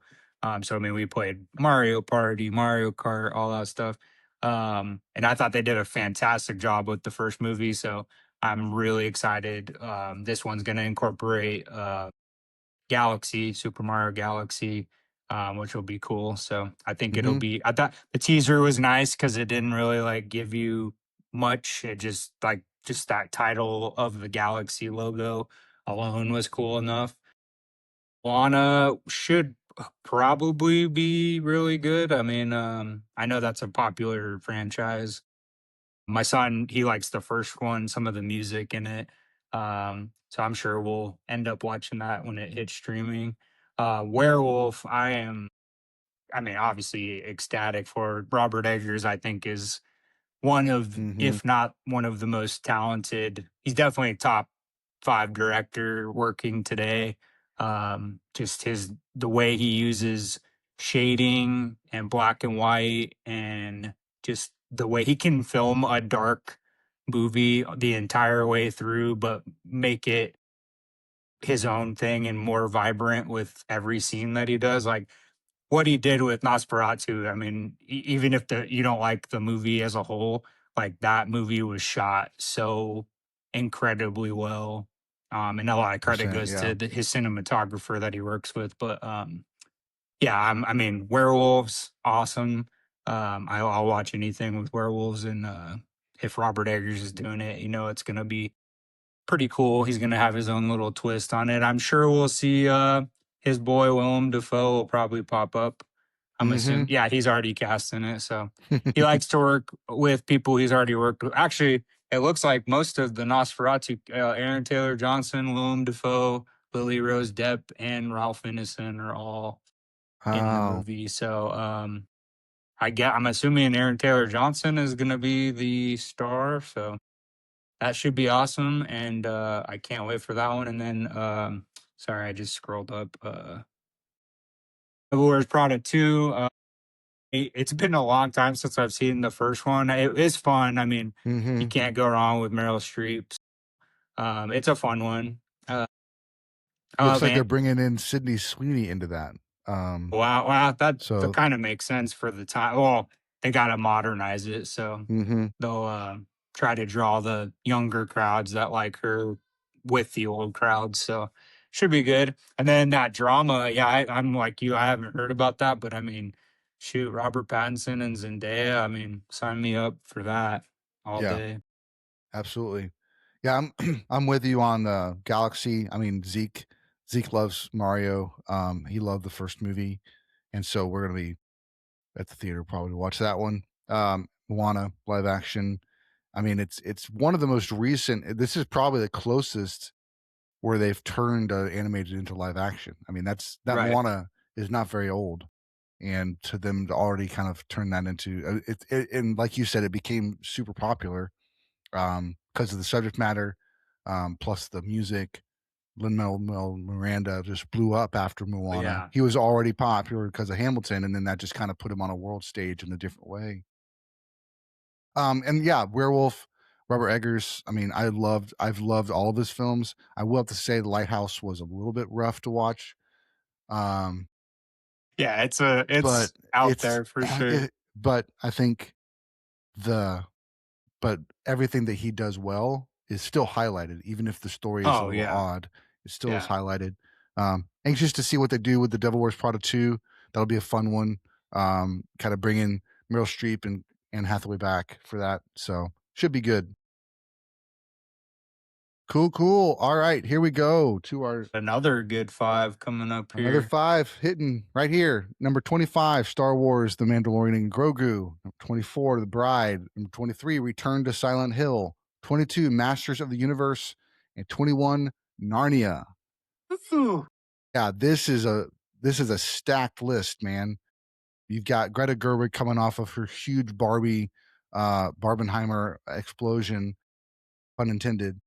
Speaker 2: So I mean, we played Mario Party, Mario Kart, all that stuff. And I thought they did a fantastic job with the first movie. So I'm really excited. This one's going to incorporate Galaxy, Super Mario Galaxy, which will be cool. So I think it'll
Speaker 1: Mm-hmm.
Speaker 2: be. I thought the teaser was nice because it didn't really like give you much. It just that title of the Galaxy logo alone was cool enough. Lana should probably be really good. I mean, I know that's a popular franchise. My son, he likes the first one, some of the music in it. So I'm sure we'll end up watching that when it hits streaming. Werewolf, I mean, obviously ecstatic for Robert Eggers, I think is one of,
Speaker 1: Mm-hmm.
Speaker 2: if not one of the most talented. He's definitely a top five director working today. Just the way he uses shading and black and white, and just the way he can film a dark movie the entire way through, but make it his own thing and more vibrant with every scene that he does. Like what he did with Nosferatu. I mean, even if you don't like the movie as a whole, like that movie was shot so incredibly well. And a lot of credit
Speaker 1: Percent.
Speaker 2: goes
Speaker 1: Yeah.
Speaker 2: to his cinematographer that he works with. But yeah, I mean, werewolves, awesome. I'll watch anything with werewolves, and if Robert Eggers is doing it, it's going to be pretty cool. He's gonna have his own little twist on it. I'm sure we'll see his boy Willem Dafoe will probably pop up. I'm assuming
Speaker 1: Mm-hmm.
Speaker 2: yeah, he's already cast in it. So he likes to work with people he's already worked with. Actually, it looks like most of the Nosferatu, Aaron Taylor Johnson, Willem Dafoe, Lily Rose Depp, and Ralph Ineson are all in the
Speaker 1: Oh,
Speaker 2: movie. So I'm assuming Aaron Taylor Johnson is gonna be the star. So that should be awesome, and I can't wait for that one. And then, sorry, I just scrolled up. Devil Wears Prada 2. It's been a long time since I've seen the first one. It is fun. I mean, you
Speaker 1: mm-hmm.
Speaker 2: can't go wrong with Meryl Streep. It's a fun one. Oh
Speaker 1: Looks like they're
Speaker 2: man,
Speaker 1: bringing in Sydney Sweeney into that.
Speaker 2: wow, that
Speaker 1: So
Speaker 2: kind of makes sense for the time. Well, they got to modernize it, so
Speaker 1: mm-hmm.
Speaker 2: they'll try to draw the younger crowds that like her with the old crowds. So should be good. And then that drama, yeah, I'm like you. I haven't heard about that, but I mean, shoot, Robert Pattinson and Zendaya. I mean, sign me up for that all
Speaker 1: Yeah,
Speaker 2: day.
Speaker 1: absolutely. Yeah, I'm with you on Galaxy. I mean, Zeke loves Mario. He loved the first movie, and so we're gonna be at the theater probably to watch that one. Moana live action. I mean, it's one of the most recent. This is probably the closest where they've turned animated into live action. I mean, that
Speaker 2: Right.
Speaker 1: Moana is not very old, and to them to already kind of turn that into and like you said, it became super popular because of the subject matter, plus the music. Lin-Manuel Miranda just blew up after Moana.
Speaker 2: Yeah.
Speaker 1: He was already popular because of Hamilton, and then that just kind of put him on a world stage in a different way. And yeah, Werewolf, Robert Eggers. I mean, I've loved all of his films. I will have to say, The Lighthouse was a little bit rough to watch, um,
Speaker 2: Yeah,
Speaker 1: but
Speaker 2: it's out
Speaker 1: it's,
Speaker 2: there for sure.
Speaker 1: but I think the but everything that he does well is still highlighted, even if the story is a
Speaker 2: Oh
Speaker 1: little
Speaker 2: yeah.
Speaker 1: odd. It still is
Speaker 2: Yeah.
Speaker 1: highlighted. Anxious to see what they do with the Devil Wears Prada 2. That'll be a fun one. Kind of bring in Meryl Streep and Anne Hathaway back for that. So should be good. Cool, cool. All right, here we go to our
Speaker 2: Another good five coming up
Speaker 1: another
Speaker 2: here.
Speaker 1: 5 hitting right here. Number 25, Star Wars: The Mandalorian and Grogu. Number 24, The Bride. Number 23, Return to Silent Hill. 22, Masters of the Universe, and 21, Narnia.
Speaker 2: Ooh.
Speaker 1: Yeah, this is a stacked list, man. You've got Greta Gerwig coming off of her huge Barbenheimer explosion, pun intended.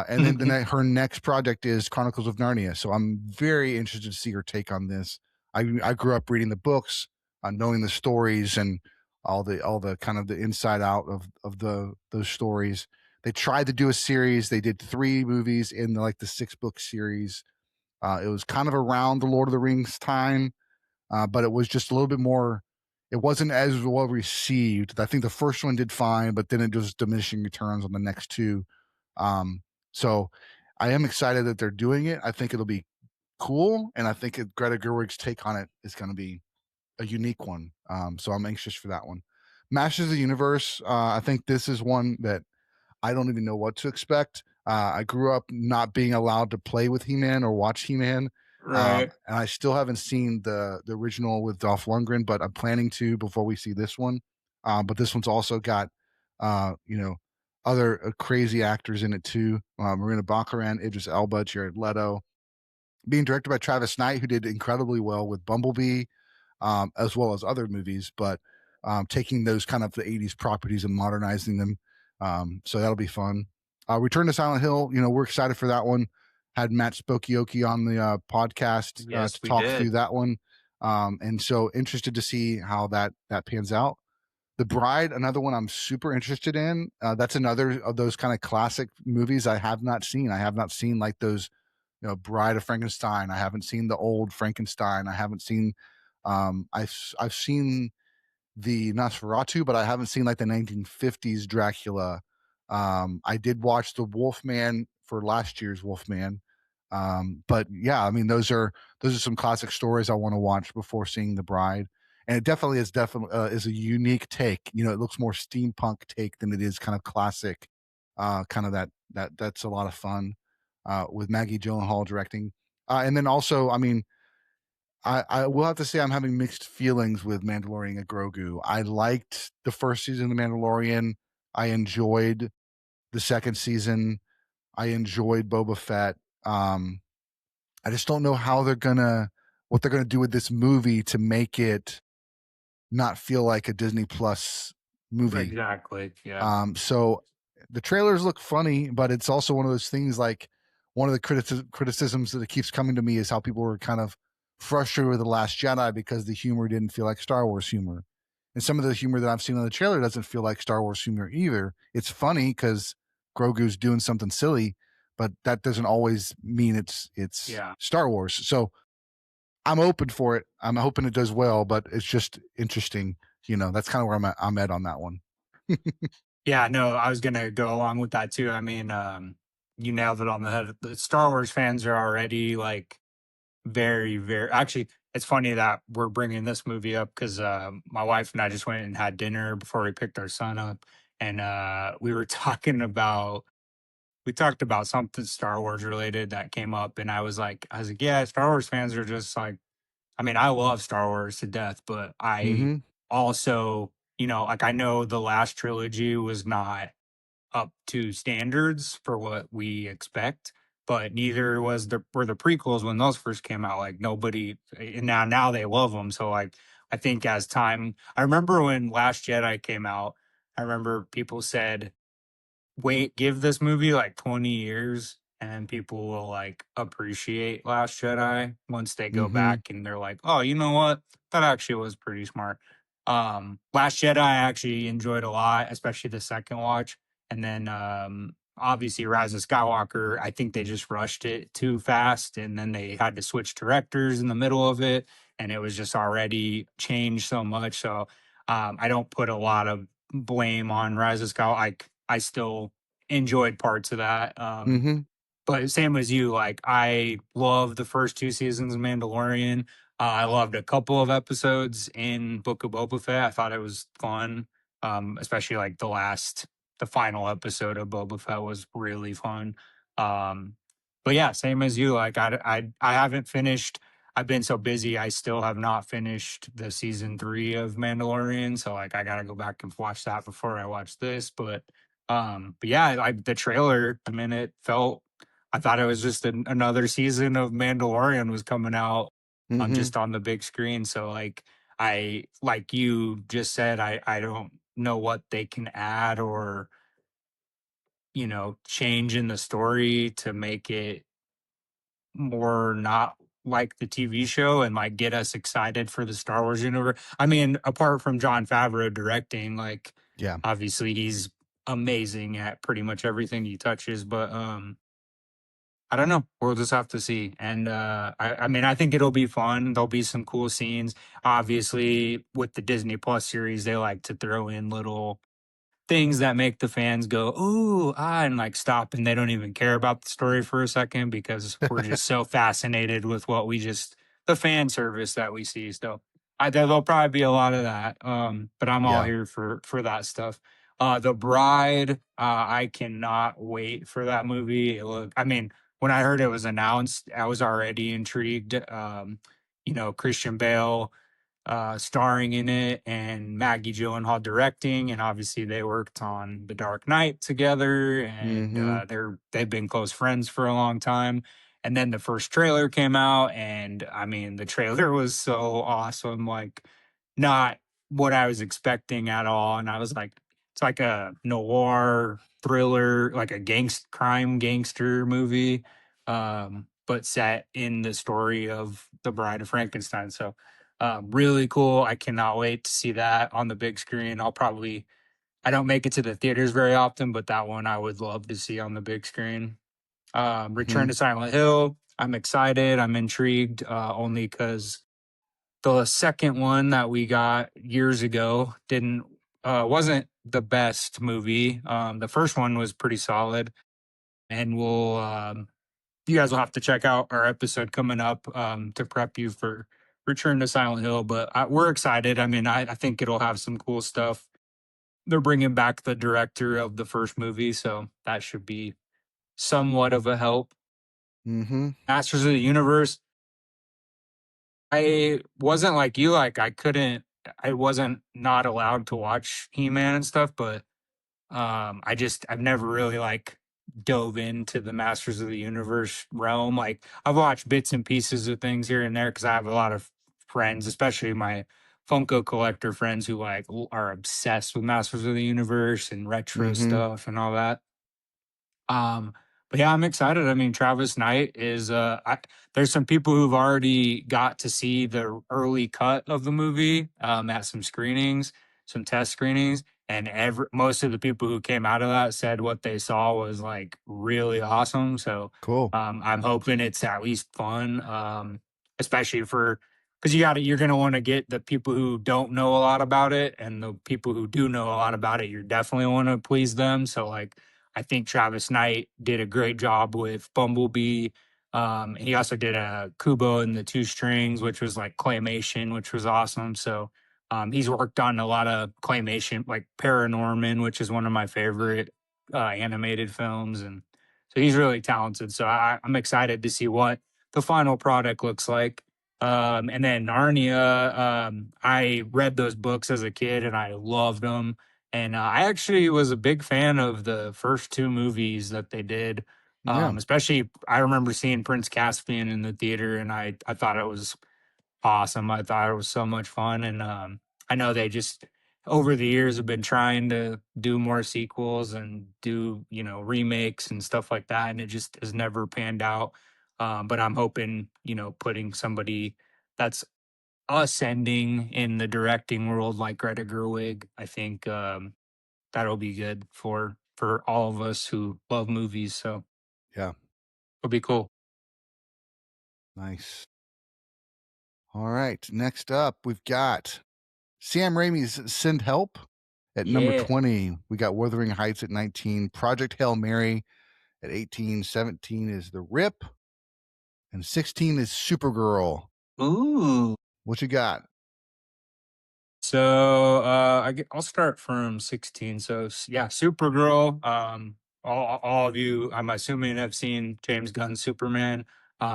Speaker 1: And then her next project is Chronicles of Narnia. So I'm very interested to see her take on this. I grew up reading the books, knowing the stories, and all the kind of the inside out of those stories. They tried to do a series. They did 3 movies in like the 6-book series. It was kind of around the Lord of the Rings time, but it was just a little bit more. It wasn't as well received. I think the first one did fine, but then it was diminishing returns on the next 2. So I am excited that they're doing it. I think it'll be cool, and I think Greta Gerwig's take on it is going to be a unique one. So I'm anxious for that one. Masters of the Universe. I think this is one that I don't even know what to expect. I grew up not being allowed to play with He-Man or watch He-Man,
Speaker 2: Right.
Speaker 1: and I still haven't seen the original with Dolph Lundgren, but I'm planning to before we see this one. But this one's also got, you know, other crazy actors in it too. Marina Baccarin, Idris Elba, Jared Leto. Being directed by Travis Knight, who did incredibly well with Bumblebee, as well as other movies, but taking those kind of the 80s properties and modernizing them. So that'll be fun. Return to Silent Hill, we're excited for that one. Had Matt Spokioki on the podcast
Speaker 2: Yes,
Speaker 1: to
Speaker 2: we
Speaker 1: talk through
Speaker 2: did.
Speaker 1: that one. And so interested to see how that pans out. The Bride, another one I'm super interested in. That's another of those kind of classic movies I have not seen. I have not seen like those, Bride of Frankenstein. I haven't seen the old Frankenstein. I haven't seen. I've seen the Nosferatu, but I haven't seen like the 1950s Dracula. I did watch the Wolfman for last year's Wolfman. But yeah, I mean those are some classic stories I want to watch before seeing The Bride. And it definitely is a unique take. It looks more steampunk take than it is kind of classic. Kind of that's a lot of fun with Maggie Gyllenhaal directing. And then also, I mean, I will have to say I'm having mixed feelings with Mandalorian and Grogu. I liked the first season of The Mandalorian. I enjoyed the second season. I enjoyed Boba Fett. I just don't know what they're gonna do with this movie to make it not feel like a Disney Plus movie.
Speaker 2: Exactly. Yeah.
Speaker 1: So the trailers look funny, but it's also one of those things like one of the criticisms that keeps coming to me is how people were kind of frustrated with The Last Jedi because the humor didn't feel like Star Wars humor. And some of the humor that I've seen on the trailer doesn't feel like Star Wars humor either. It's funny because Grogu's doing something silly, but that doesn't always mean it's
Speaker 2: Yeah.
Speaker 1: Star Wars. So I'm open for it. I'm hoping it does well, but it's just interesting. That's kind of where I'm at on that one.
Speaker 2: Yeah, no, I was gonna go along with that too. I mean, you nailed it on the head. The Star Wars fans are already like very, very. Actually, it's funny that we're bringing this movie up because my wife and I just went and had dinner before we picked our son up, and we were talked about something Star Wars related that came up, and I was like, yeah, Star Wars fans are just like. I mean, I love Star Wars to death, but I
Speaker 1: Mm-hmm.
Speaker 2: also, like I know the last trilogy was not up to standards for what we expect, but neither were the prequels when those first came out. Like nobody, and now they love them. So like I think as time, I remember when Last Jedi came out, I remember people said wait, give this movie like 20 years and people will like appreciate Last Jedi once they go
Speaker 1: Mm-hmm.
Speaker 2: back and they're like, oh, you know what? That actually was pretty smart. Last Jedi I actually enjoyed a lot, especially the second watch. And then obviously Rise of Skywalker, I think they just rushed it too fast and then they had to switch directors in the middle of it and it was just already changed so much. So I don't put a lot of blame on Rise of Skywalker. I still enjoyed parts of that.
Speaker 1: Mm-hmm.
Speaker 2: But same as you, like I love the first 2 seasons of Mandalorian. I loved a couple of episodes in Book of Boba Fett. I thought it was fun, especially like the final episode of Boba Fett was really fun. Um, but yeah, same as you. Like I haven't finished. I've been so busy. I still have not finished the season 3 of Mandalorian. So like I gotta go back and watch that before I watch this. But yeah, the trailer, the minute felt I thought it was just another season of Mandalorian was coming out on
Speaker 1: Mm-hmm.
Speaker 2: just on the big screen. So like you just said, I don't know what they can add or change in the story to make it more not like the TV show and like get us excited for the Star Wars universe. I mean, apart from Jon Favreau directing, like
Speaker 1: Yeah.
Speaker 2: obviously he's amazing at pretty much everything he touches, but I don't know. We'll just have to see. And I mean, I think it'll be fun. There'll be some cool scenes. Obviously, with the Disney Plus series, they like to throw in little things that make the fans go, "Ooh, ah," and like stop, and they don't even care about the story for a second because we're just so fascinated with what we just the fan service that we see. So there'll probably be a lot of that. But I'm all
Speaker 1: Yeah.
Speaker 2: here for that stuff. The Bride, I cannot wait for that movie. Look, I mean, when I heard it was announced, I was already intrigued. Christian Bale starring in it and Maggie Gyllenhaal directing, and obviously they worked on The Dark Knight together, and
Speaker 1: Mm-hmm.
Speaker 2: they've been close friends for a long time. And then the first trailer came out, and I mean the trailer was so awesome, like not what I was expecting at all. And I was like, it's like a noir thriller, like a crime gangster movie, but set in the story of the Bride of Frankenstein. So really cool. I cannot wait to see that on the big screen. I don't make it to the theaters very often, but that one I would love to see on the big screen.
Speaker 1: Mm-hmm.
Speaker 2: Return to Silent Hill. I'm excited. I'm intrigued, only because the second one that we got years ago didn't wasn't the best movie. The first one was pretty solid, and you guys will have to check out our episode coming up to prep you for Return to Silent Hill. But we're excited. I mean, I think it'll have some cool stuff. They're bringing back the director of the first movie, so that should be somewhat of a help.
Speaker 1: Mm-hmm.
Speaker 2: Masters of the Universe. I wasn't like you, like I wasn't not allowed to watch He-Man and stuff, but I've never really like dove into the Masters of the Universe realm. Like I've watched bits and pieces of things here and there because I have a lot of friends, especially my Funko collector friends who like are obsessed with Masters of the Universe and retro
Speaker 1: Mm-hmm.
Speaker 2: stuff and all that. Um, but yeah, I'm excited. I mean, Travis Knight is there's some people who've already got to see the early cut of the movie at some screenings, some test screenings, and most of the people who came out of that said what they saw was like really awesome. So
Speaker 1: Cool.
Speaker 2: I'm hoping it's at least fun. Especially for because you're gonna want to get the people who don't know a lot about it, and the people who do know a lot about it, you're definitely want to please them. So like I think Travis Knight did a great job with Bumblebee. He also did a Kubo and the Two Strings, which was like claymation, which was awesome. So he's worked on a lot of claymation, like Paranorman, which is one of my favorite animated films, and so he's really talented. So I'm excited to see what the final product looks like. And then Narnia, I read those books as a kid and I loved them. And I actually was a big fan of the first two movies that they did.
Speaker 1: Yeah.
Speaker 2: Especially, I remember seeing Prince Caspian in the theater, and I thought it was awesome. I thought it was so much fun, and I know they just over the years have been trying to do more sequels and do remakes and stuff like that, and it just has never panned out. But I'm hoping putting somebody that's ascending in the directing world like Greta Gerwig, I think that'll be good for all of us who love movies. So
Speaker 1: Yeah.
Speaker 2: it'll be cool.
Speaker 1: Nice. All right. Next up, we've got Sam Raimi's Send Help at number
Speaker 2: Yeah.
Speaker 1: 20. We got Wuthering Heights at 19. Project Hail Mary at 18. 17 is The Rip. And 16 is Supergirl.
Speaker 2: Ooh.
Speaker 1: What you got?
Speaker 2: So I'll start from 16. So yeah, Supergirl. All of you, I'm assuming, have seen James Gunn's Superman.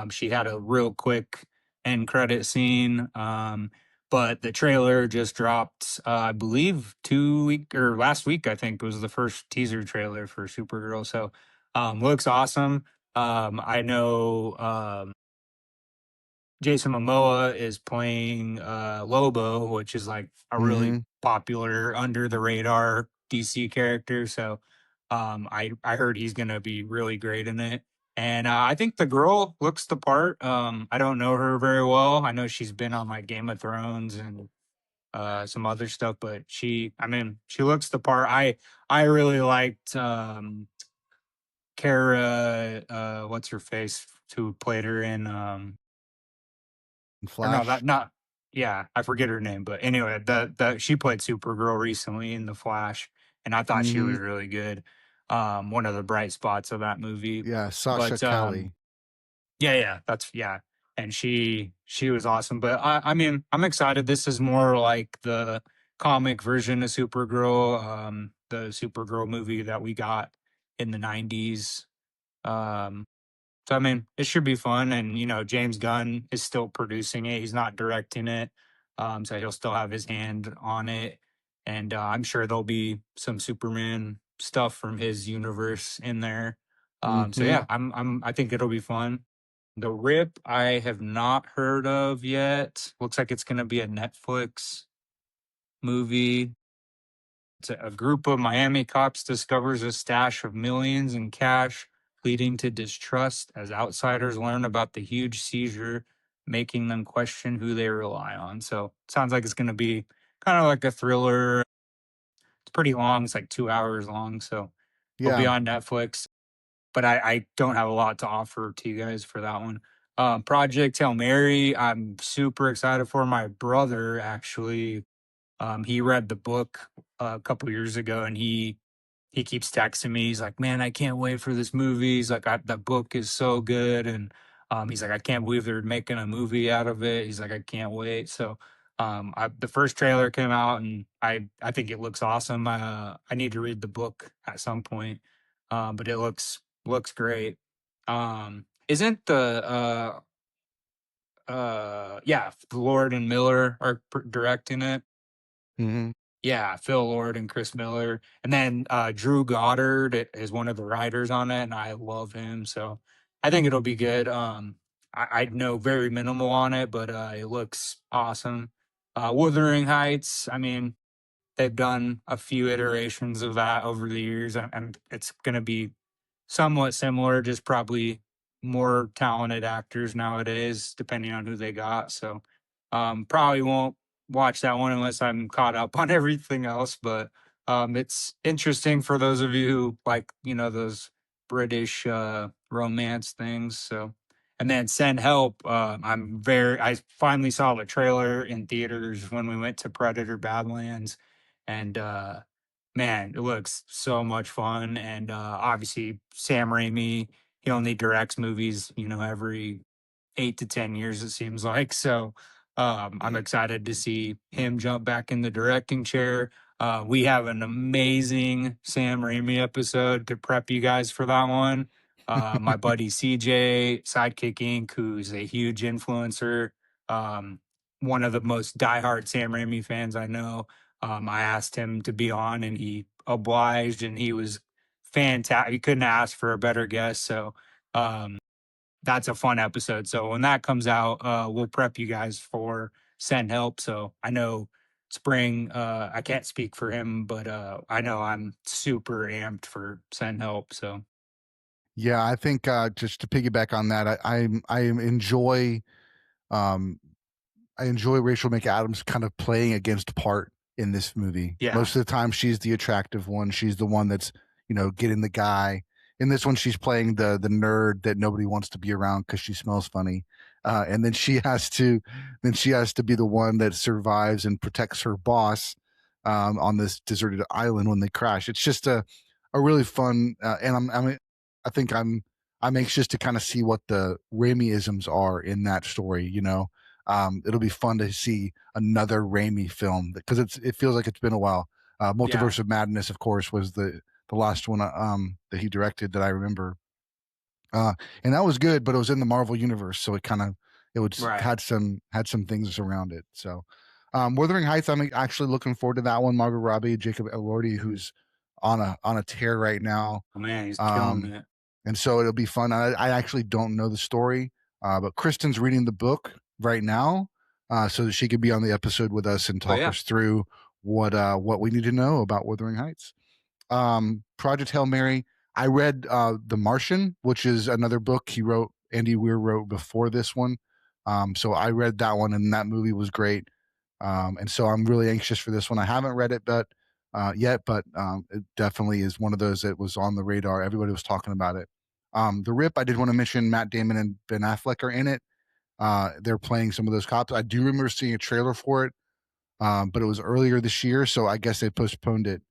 Speaker 2: She had a real quick end credit scene. But the trailer just dropped. I believe 2 week or last week. I think was the first teaser trailer for Supergirl. So looks awesome. I know. Jason Momoa is playing Lobo, which is like a really
Speaker 1: Mm-hmm.
Speaker 2: popular under the radar DC character. So I heard he's gonna be really great in it. And I think the girl looks the part. I don't know her very well. I know she's been on like Game of Thrones and some other stuff, but I mean, she looks the part. I really liked Kara, what's her face, who played her in or no,
Speaker 1: Flash.
Speaker 2: that not yeah, I forget her name, but anyway, the she played Supergirl recently in The Flash, and I thought she
Speaker 1: Hmm.
Speaker 2: was really good. One of the bright spots of that movie.
Speaker 1: Yeah, Sasha
Speaker 2: But
Speaker 1: Kelly.
Speaker 2: yeah, yeah, that's yeah. And she was awesome. But I mean, I'm excited. This is more like the comic version of Supergirl, the Supergirl movie that we got in the 90s. Um so I mean, it should be fun, and James Gunn is still producing it. He's not directing it, so he'll still have his hand on it. And I'm sure there'll be some Superman stuff from his universe in there. So
Speaker 1: Hmm.
Speaker 2: yeah, I think it'll be fun. The Rip I have not heard of yet. Looks like it's gonna be a Netflix movie. A group of Miami cops discovers a stash of millions in cash, leading to distrust as outsiders learn about the huge seizure, making them question who they rely on. So it sounds like it's going to be kind of like a thriller. It's pretty long. It's like 2 hours long. So it'll be
Speaker 1: Yeah.
Speaker 2: on Netflix. But I don't have a lot to offer to you guys for that one. Project Hail Mary, I'm super excited for. My brother actually he read the book a couple years ago, and he keeps texting me. He's like, "Man, I can't wait for this movie." He's like, "That book is so good," and he's like, "I can't believe they're making a movie out of it." He's like, "I can't wait." So, the first trailer came out, and I think it looks awesome. I need to read the book at some point, but it looks great. Isn't the yeah, Lord and Miller are directing it?
Speaker 1: Hmm.
Speaker 2: Yeah, Phil Lord and Chris Miller, and then Drew Goddard is one of the writers on it, and I love him, so I think it'll be good. I know very minimal on it, but it looks awesome. Wuthering Heights, I mean, they've done a few iterations of that over the years, and it's going to be somewhat similar, just probably more talented actors nowadays, depending on who they got. So, probably won't watch that one unless I'm caught up on everything else. But it's interesting for those of you who like, those British romance things. So, and then Send Help. I finally saw the trailer in theaters when we went to Predator Badlands, and man, it looks so much fun. And obviously, Sam Raimi, he only directs movies, every 8 to 10 years, it seems like. So I'm excited to see him jump back in the directing chair. We have an amazing Sam Raimi episode to prep you guys for that one. My buddy CJ, Sidekick Inc., who's a huge influencer, um, one of the most diehard Sam Raimi fans I know. I asked him to be on, and he obliged, and he was fantastic. He couldn't ask for a better guest. So that's a fun episode. So when that comes out, we'll prep you guys for Send Help. So I know Spring, I can't speak for him, but I know I'm super amped for Send Help. So
Speaker 1: Yeah, I think just to piggyback on that, I enjoy um I enjoy Rachel McAdams kind of playing against part in this movie.
Speaker 2: yeah,
Speaker 1: Most of the time, she's the attractive one. She's the one that's getting the guy. In this one, she's playing the nerd that nobody wants to be around because she smells funny, and then she has to be the one that survives and protects her boss on this deserted island when they crash. It's just a really fun, and I think I'm anxious to kind of see what the Raimi-isms are in that story. It'll be fun to see another Raimi film because it feels like it's been a while.
Speaker 2: yeah,
Speaker 1: Multiverse of Madness, of course, was the last one that he directed that I remember, uh, and that was good, but it was in the Marvel universe, so it was
Speaker 2: right.
Speaker 1: had some things around it. So, Wuthering Heights, I'm actually looking forward to that one. Margot Robbie, Jacob Elordi, who's on a tear right now.
Speaker 2: Oh, man, he's killing
Speaker 1: Um,
Speaker 2: it.
Speaker 1: and so it'll be fun. I actually don't know the story, but Kristen's reading the book right now, so that she could be on the episode with us and
Speaker 2: But
Speaker 1: talk
Speaker 2: yeah,
Speaker 1: us through what we need to know about Wuthering Heights. Project Hail Mary. I read The Martian, which is another book Andy Weir wrote before this one. So I read that one, and that movie was great. And so I'm really anxious for this one. I haven't read it, but yet, but it definitely is one of those that was on the radar. Everybody was talking about it. The Rip, I did want to mention Matt Damon and Ben Affleck are in it. They're playing some of those cops. I do remember seeing a trailer for it, but it was earlier this year, so I guess they postponed it.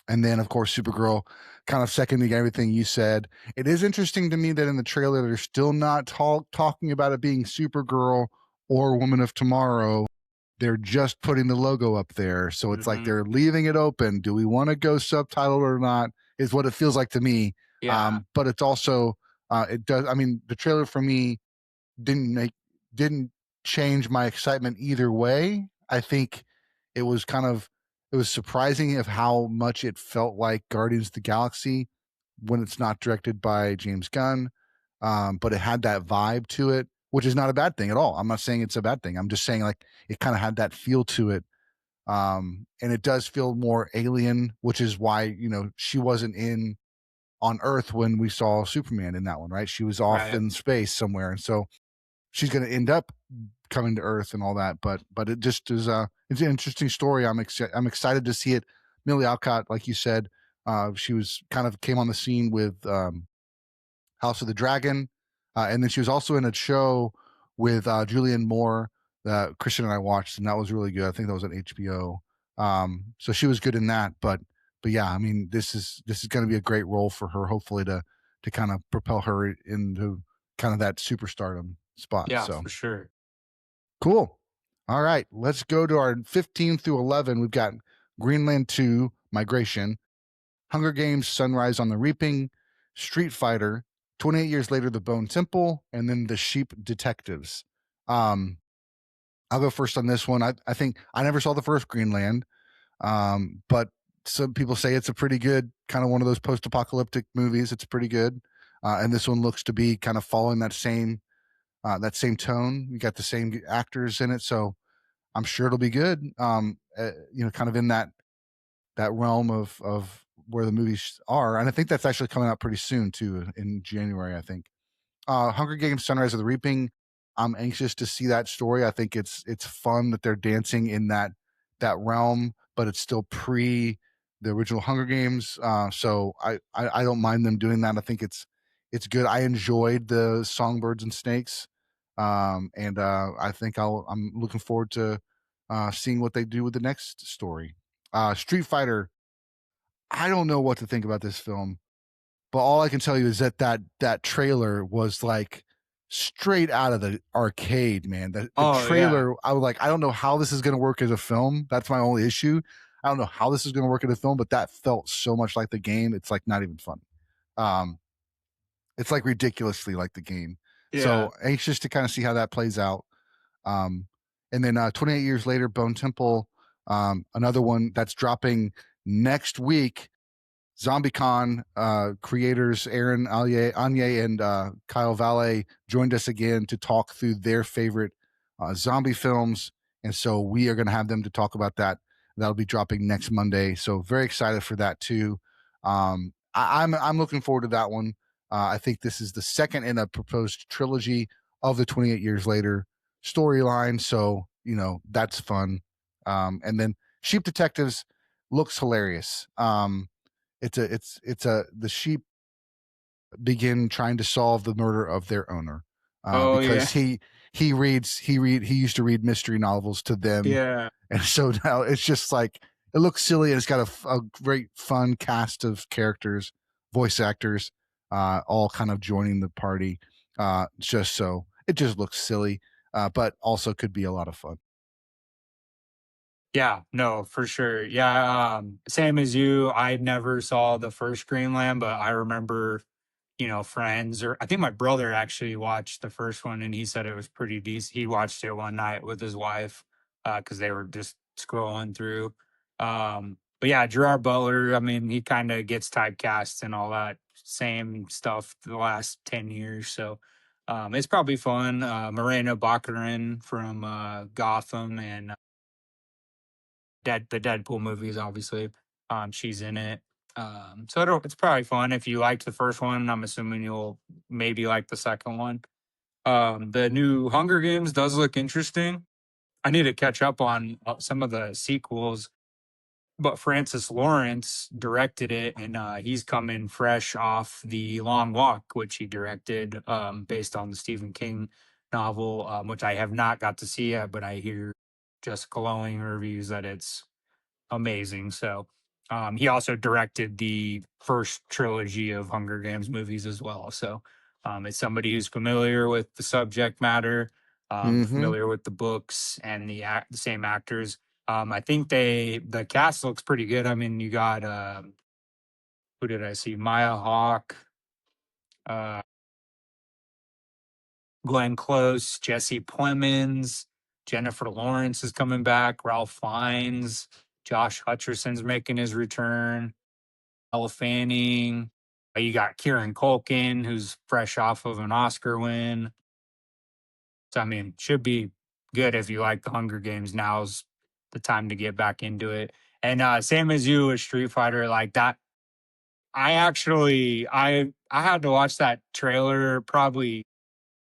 Speaker 1: And then, of course, Supergirl, kind of seconding everything you said. It is interesting to me that in the trailer, they're still not talking about it being Supergirl or Woman of Tomorrow. They're just putting the logo up there. So it's like
Speaker 2: Hmm.
Speaker 1: they're leaving it open. Do we want to go subtitled or not? Is what it feels like to me.
Speaker 2: Yeah.
Speaker 1: But it's also, it does. I mean, the trailer for me didn't change my excitement either way. I think it was it was surprising of how much it felt like Guardians of the Galaxy when it's not directed by James Gunn. But it had that vibe to it, which is not a bad thing at all. I'm not saying it's a bad thing. I'm just saying like it kind of had that feel to it. And it does feel more alien, which is why, she wasn't in on Earth when we saw Superman in that one, right? She was off
Speaker 2: Right.
Speaker 1: in space somewhere. And so she's going to end up coming to Earth and all that. But it just is it's an interesting story. I'm excited to see it. Millie Alcott, like you said, she was kind of came on the scene with House of the Dragon, and then she was also in a show with Julianne Moore that Christian and I watched, and that was really good. I think that was on HBO. So she was good in that. But yeah, I mean, this is going to be a great role for her. Hopefully to kind of propel her into kind of that superstardom spot.
Speaker 2: Yeah,
Speaker 1: So
Speaker 2: for sure.
Speaker 1: cool. All right, let's go to our 15 through 11. We've got Greenland 2, Migration, Hunger Games, Sunrise on the Reaping, Street Fighter, 28 Years Later, The Bone Temple, and then The Sheep Detectives. Um, I'll go first on this one. I think I never saw the first Greenland, but some people say it's a pretty good kind of one of those post-apocalyptic movies. It's pretty good, and this one looks to be kind of following that same tone. You got the same actors in it, so I'm sure it'll be good. Kind of in that realm of where the movies are, and I think that's actually coming out pretty soon too, in January, I think. Hunger Games: Sunrise of the Reaping. I'm anxious to see that story. I think it's fun that they're dancing in that realm, but it's still pre the original Hunger Games. So I don't mind them doing that. I think it's good. I enjoyed the Songbirds and Snakes, and I think I'm looking forward to seeing what they do with the next story. Street Fighter. I don't know what to think about this film, but all I can tell you is that trailer was like straight out of the arcade, man. The
Speaker 2: Oh yeah.
Speaker 1: trailer, I was like, I don't know how this is going to work as a film. That's my only issue. I don't know how this is going to work as a film, but that felt so much like the game. It's like not even funny. Um, it's like ridiculously like the game.
Speaker 2: Yeah.
Speaker 1: So anxious to kind of see how that plays out. Um, and then 28 Years Later, Bone Temple, another one that's dropping next week. ZombieCon creators Aaron Anye and Kyle Valle joined us again to talk through their favorite zombie films, and so we are going to have them to talk about that. That'll be dropping next Monday, so very excited for that too. I'm looking forward to that one. I think this is the second in a proposed trilogy of the 28 Years Later storyline, so that's fun. And then Sheep Detectives looks hilarious. The sheep begin trying to solve the murder of their owner
Speaker 2: Oh yeah.
Speaker 1: because he used to read mystery novels to them,
Speaker 2: Yeah.
Speaker 1: and so now it's just like it looks silly, and it's got a great fun cast of characters, voice actors, all kind of joining the party, just so it just looks silly, but also could be a lot of fun.
Speaker 2: Yeah, no, for sure. Yeah, same as you. I never saw the first Greenland, but I remember, friends, or I think my brother actually watched the first one and he said it was pretty decent. He watched it one night with his wife because they were just scrolling through. But yeah, Gerard Butler, I mean, he kind of gets typecast and all that same stuff the last 10 years. So it's probably fun. Morena Baccarin from Gotham and the Deadpool movies, obviously. She's in it. So it's probably fun if you liked the first one. I'm assuming you'll maybe like the second one. The new Hunger Games does look interesting. I need to catch up on some of the sequels, but Francis Lawrence directed it, and he's coming fresh off The Long Walk, which he directed, based on the Stephen King novel, which I have not got to see yet, but I hear just glowing reviews that it's amazing. So he also directed the first trilogy of Hunger Games movies as well. So it's somebody who's familiar with the subject matter,
Speaker 1: Mm-hmm.
Speaker 2: familiar with the books and the same actors. I think the cast looks pretty good. I mean, you got who did I see? Maya Hawke, uh, Glenn Close, Jesse Plemons, Jennifer Lawrence is coming back, Ralph Fiennes, Josh Hutcherson's making his return. Elle Fanning. You got Kieran Culkin, who's fresh off of an Oscar win. So I mean, should be good if you like the Hunger Games. Now's the time to get back into it. And same as you with Street Fighter, like that. I had to watch that trailer probably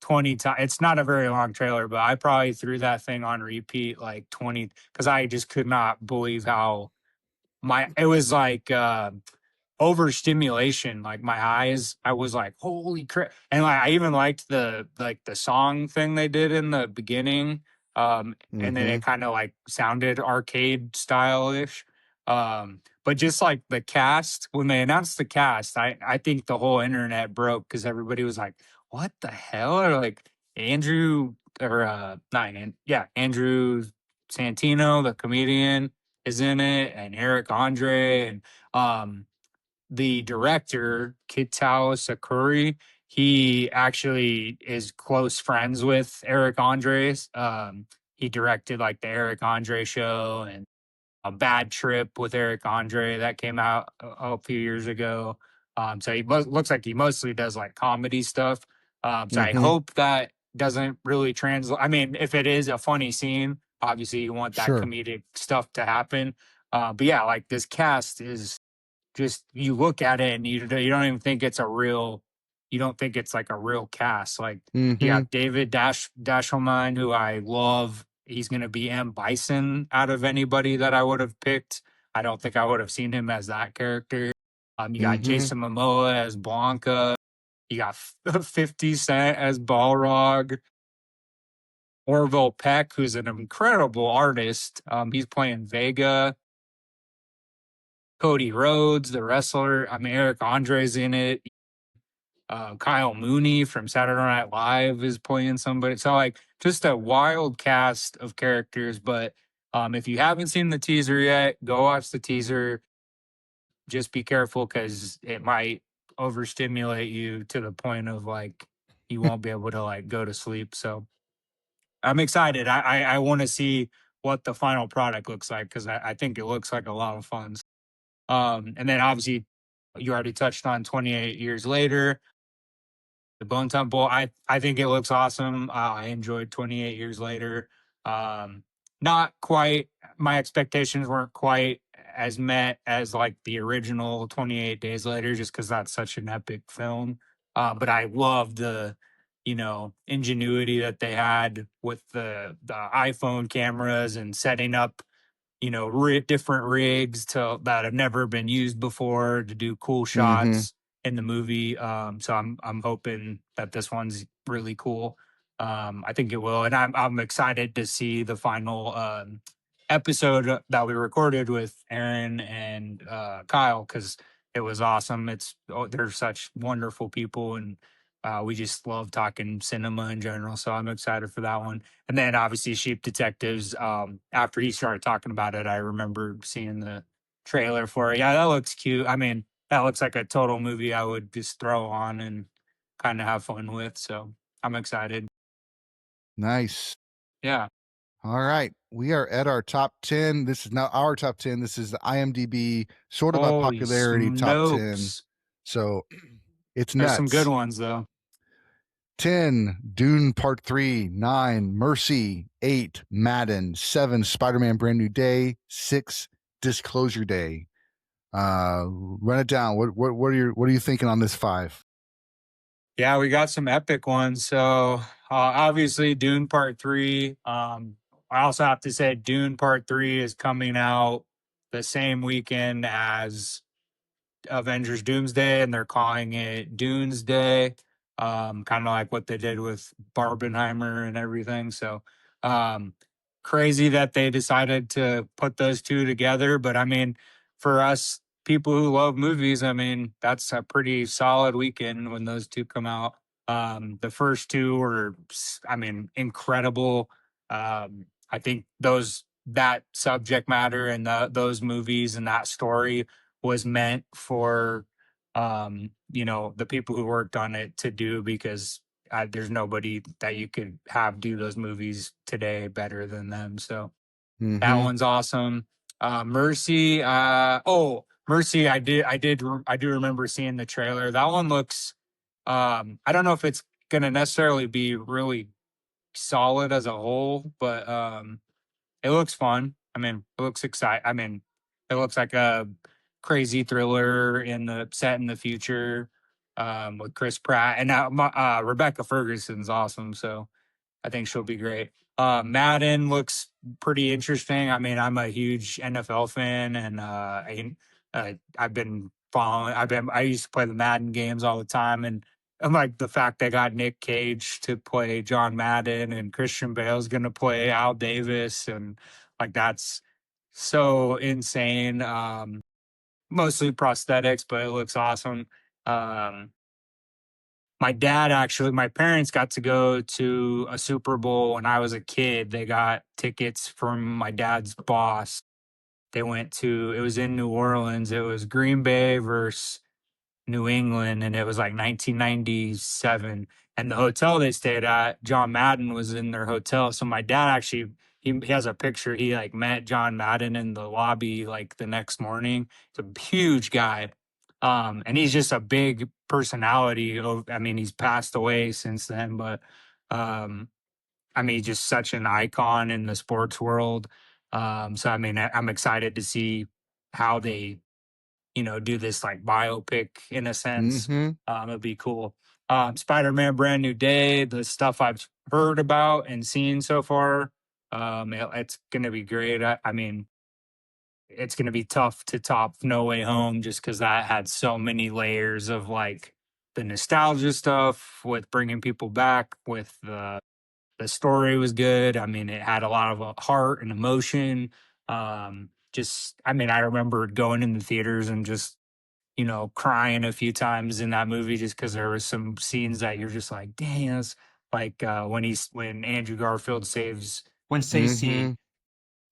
Speaker 2: 20 times. It's not a very long trailer, but I probably threw that thing on repeat like 20 because I just could not believe how it was like overstimulation, like my eyes. I was like, holy crap. And like I even liked the song thing they did in the beginning. And then
Speaker 1: Mm-hmm.
Speaker 2: it kind of like sounded arcade style-ish. But just like the cast, when they announced the cast, I think the whole internet broke because everybody was like, what the hell? Or like Andrew or not yeah, Andrew Santino, the comedian, is in it, and Eric Andre, and the director, Kitao Sakuri, he actually is close friends with Eric Andre's. He directed like the Eric Andre show and A Bad Trip with Eric Andre that came out a few years ago. So looks like he mostly does like comedy stuff. So I
Speaker 1: Mm-hmm.
Speaker 2: hope that doesn't really translate. I mean, if it is a funny scene, obviously you want that
Speaker 1: Sure.
Speaker 2: comedic stuff to happen. But yeah, like this cast is just you look at it and you don't even think it's a real you don't think it's like a real cast. Like you
Speaker 1: Mm-hmm.
Speaker 2: got David Dashelman, who I love. He's gonna be M. Bison out of anybody that I would have picked. I don't think I would have seen him as that character. You got
Speaker 1: Mm-hmm.
Speaker 2: Jason Momoa as Blanca. You got 50 Cent as Balrog. Orville Peck, who's an incredible artist. He's playing Vega. Cody Rhodes, the wrestler. I mean, Eric Andre's in it. Kyle Mooney from Saturday Night Live is playing somebody. So like just a wild cast of characters. But if you haven't seen the teaser yet, go watch the teaser. Just be careful because it might overstimulate you to the point of like you won't be able to like go to sleep. So I'm excited. I want to see what the final product looks like because I think it looks like a lot of fun. And then obviously you already touched on 28 years later. The Bone Temple, I think it looks awesome. I enjoyed 28 years later. Um, Not quite, my expectations weren't quite as met as like the original 28 Days Later, just because that's such an epic film. But I love the, ingenuity that they had with the iPhone cameras and setting up different rigs that have never been used before to do cool
Speaker 1: Mm-hmm.
Speaker 2: shots in the movie. So I'm hoping that this one's really cool. I think it will, and I'm excited to see the final episode that we recorded with Aaron and Kyle because it was awesome. They're such wonderful people, and we just love talking cinema in general. So I'm excited for that one. And then obviously Sheep Detectives, after he started talking about it, I remember seeing the trailer for it. Yeah, that looks cute. I mean, that looks like a total movie I would just throw on and kind of have fun with. So I'm excited.
Speaker 1: Nice.
Speaker 2: Yeah.
Speaker 1: All right. We are at our top 10. This is not our top 10. This is the IMDb sort of by
Speaker 2: Holy
Speaker 1: popularity top 10.
Speaker 2: smokes.
Speaker 1: So it's
Speaker 2: There's some good
Speaker 1: nuts.
Speaker 2: ones though.
Speaker 1: 10, Dune Part 3. 9, Mercy. 8, Madden. 7, Spider Man Brand New Day. 6, Disclosure Day. Run it down. What are you thinking on this five?
Speaker 2: Yeah, we got some epic ones. So obviously Dune Part 3. I also have to say Dune Part 3 is coming out the same weekend as Avengers Doomsday, and they're calling it Doomsday, kind of like what they did with Barbenheimer and everything. So um, crazy that they decided to put those two together. But I mean, for us people who love movies, I mean, that's a pretty solid weekend when those two come out. The first two were, I mean, incredible. I think that subject matter and those movies and that story was meant for the people who worked on it to do, because there's nobody that you could have do those movies today better than them. So that
Speaker 1: Mm-hmm.
Speaker 2: one's awesome. Mercy, Mercy, I do remember seeing the trailer. That one looks, I don't know if it's gonna necessarily be really solid as a whole, but it looks fun. I mean, it looks exciting. I mean, it looks like a crazy thriller set in the future, with Chris Pratt, and now Rebecca Ferguson's awesome. So I think she'll be great. Madden looks pretty interesting. I mean, I'm a huge NFL fan, and I've been following. I used to play the Madden games all the time, and I'm like the fact they got Nick Cage to play John Madden and Christian Bale's going to play Al Davis, and like that's so insane. Mostly prosthetics, but it looks awesome. Um, my parents got to go to a Super Bowl when I was a kid. They got tickets from my dad's boss. It was in New Orleans. It was Green Bay versus New England, and it was like 1997. And the hotel they stayed at, John Madden was in their hotel. So my dad actually, he has a picture. He like met John Madden in the lobby like the next morning. He's a huge guy, and he's just a big personality. I mean, he's passed away since then, but um, I mean, he's just such an icon in the sports world. So I mean, I'm excited to see how they do this like biopic in a sense.
Speaker 1: Mm-hmm.
Speaker 2: It'd be cool. Spider-Man Brand New Day, the stuff I've heard about and seen so far, it's gonna be great. I mean, it's gonna be tough to top No Way Home just because that had so many layers of like the nostalgia stuff with bringing people back with the story was good. I mean, it had a lot of heart and emotion. Just, I mean, I remember going in the theaters and just crying a few times in that movie just because there was some scenes that you're just like, dang, that's like when Andrew Garfield saves Gwen
Speaker 1: Mm-hmm.
Speaker 2: Stacy.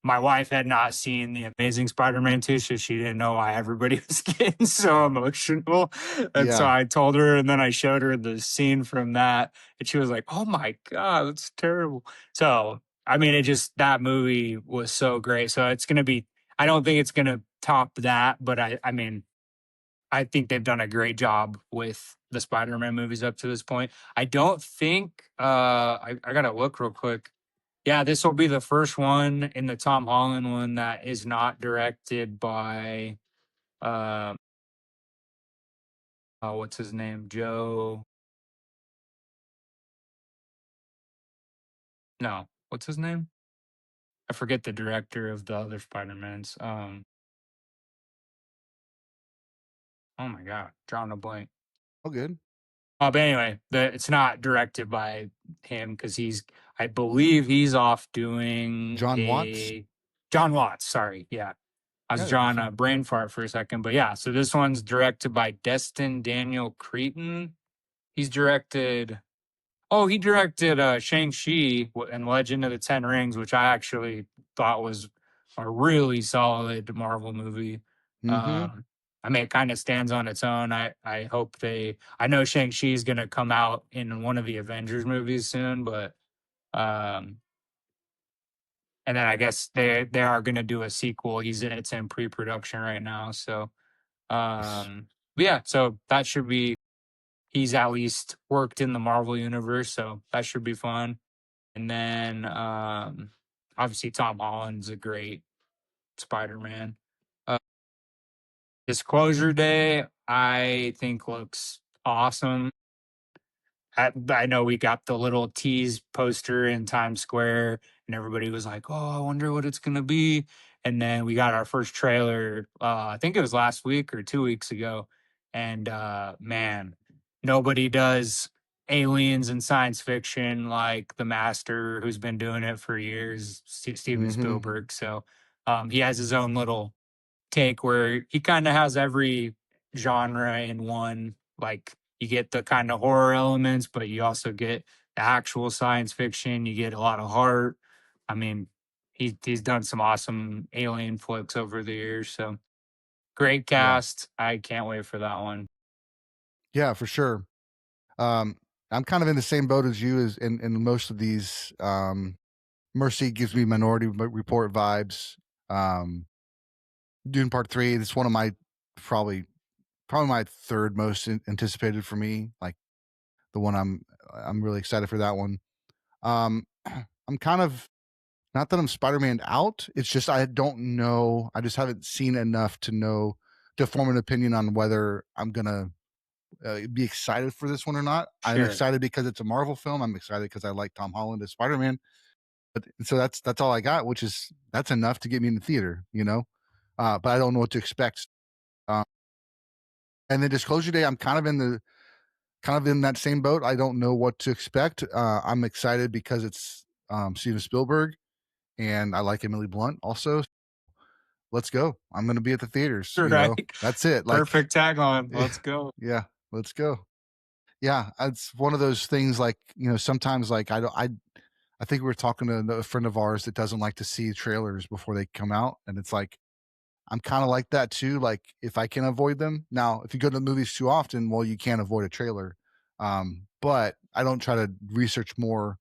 Speaker 2: My wife had not seen the Amazing Spider-Man 2, so she didn't know why everybody was getting so emotional. And so
Speaker 1: Yeah.
Speaker 2: I told her, and then I showed her the scene from that, and she was like, "Oh my god, that's terrible." So I mean, that movie was so great. So it's gonna be. I don't think it's gonna top that, but I mean, I think they've done a great job with the Spider-Man movies up to this point. I don't think I gotta look real quick. Yeah, this will be the first one in the Tom Holland one that is not directed by um what's his name? Joe. No, what's his name? I forget the director of the other Spider-Mans. Oh my god, drawing a blank.
Speaker 1: Oh, good.
Speaker 2: But anyway, it's not directed by him because I believe he's off doing
Speaker 1: John Watts.
Speaker 2: a John Watts. Sorry, yeah, I was
Speaker 1: Yeah, that'd be
Speaker 2: drawing
Speaker 1: fun.
Speaker 2: a brain fart for a second, but yeah. So this one's directed by Destin Daniel Cretton. He's directed. Oh, he directed Shang-Chi and Legend of the Ten Rings, which I actually thought was a really solid Marvel movie.
Speaker 1: Mm-hmm.
Speaker 2: Um, I mean, it kind of stands on its own. I hope I know Shang-Chi is going to come out in one of the Avengers movies soon, but um, and then I guess they are going to do a sequel. It's in pre-production right now, so but yeah, so that should be. He's at least worked in the Marvel universe, so that should be fun. And then obviously Tom Holland's a great Spider-Man. Disclosure Day, I think looks awesome. I know we got the little tease poster in Times Square, and everybody was like, "Oh, I wonder what it's gonna be." And then we got our first trailer. I think it was last week or 2 weeks ago, and man, nobody does aliens and science fiction like the master who's been doing it for years, Steven
Speaker 1: Mm-hmm.
Speaker 2: Spielberg. So he has his own little take where he kind of has every genre in one. Like you get the kind of horror elements, but you also get the actual science fiction. You get a lot of heart. I mean, he's done some awesome alien flicks over the years. So great
Speaker 1: Yeah.
Speaker 2: cast. I can't wait for that one.
Speaker 1: Yeah, for sure. Um, I'm kind of in the same boat as you as in most of these. Mercy gives me Minority Report vibes. Um, Dune Part 3, it's one of my probably my third most anticipated for me. Like the one I'm really excited for that one. I'm kind of not that I'm Spider-Man out. It's just I don't know. I just haven't seen enough to know to form an opinion on whether I'm gonna be excited for this one or not. I'm
Speaker 2: Sure.
Speaker 1: excited because it's a Marvel film. I'm excited because I like Tom Holland as Spider-Man. But so that's all I got, which is that's enough to get me in the theater, you know. But I don't know what to expect. Um, and then Disclosure Day, I'm kind of in that same boat. I don't know what to expect. I'm excited because it's Steven Spielberg and I like Emily Blunt also. Let's go. I'm going to be at the theaters, you know.
Speaker 2: Right.
Speaker 1: That's it. Like
Speaker 2: Perfect tagline. Let's go.
Speaker 1: yeah, let's go. Yeah, it's one of those things like, you know, sometimes like I think we were talking to a friend of ours that doesn't like to see trailers before they come out and it's like I'm kind of like that too. Like if I can avoid them. Now, if you go to the movies too often, well, you can't avoid a trailer. But I don't try to research more.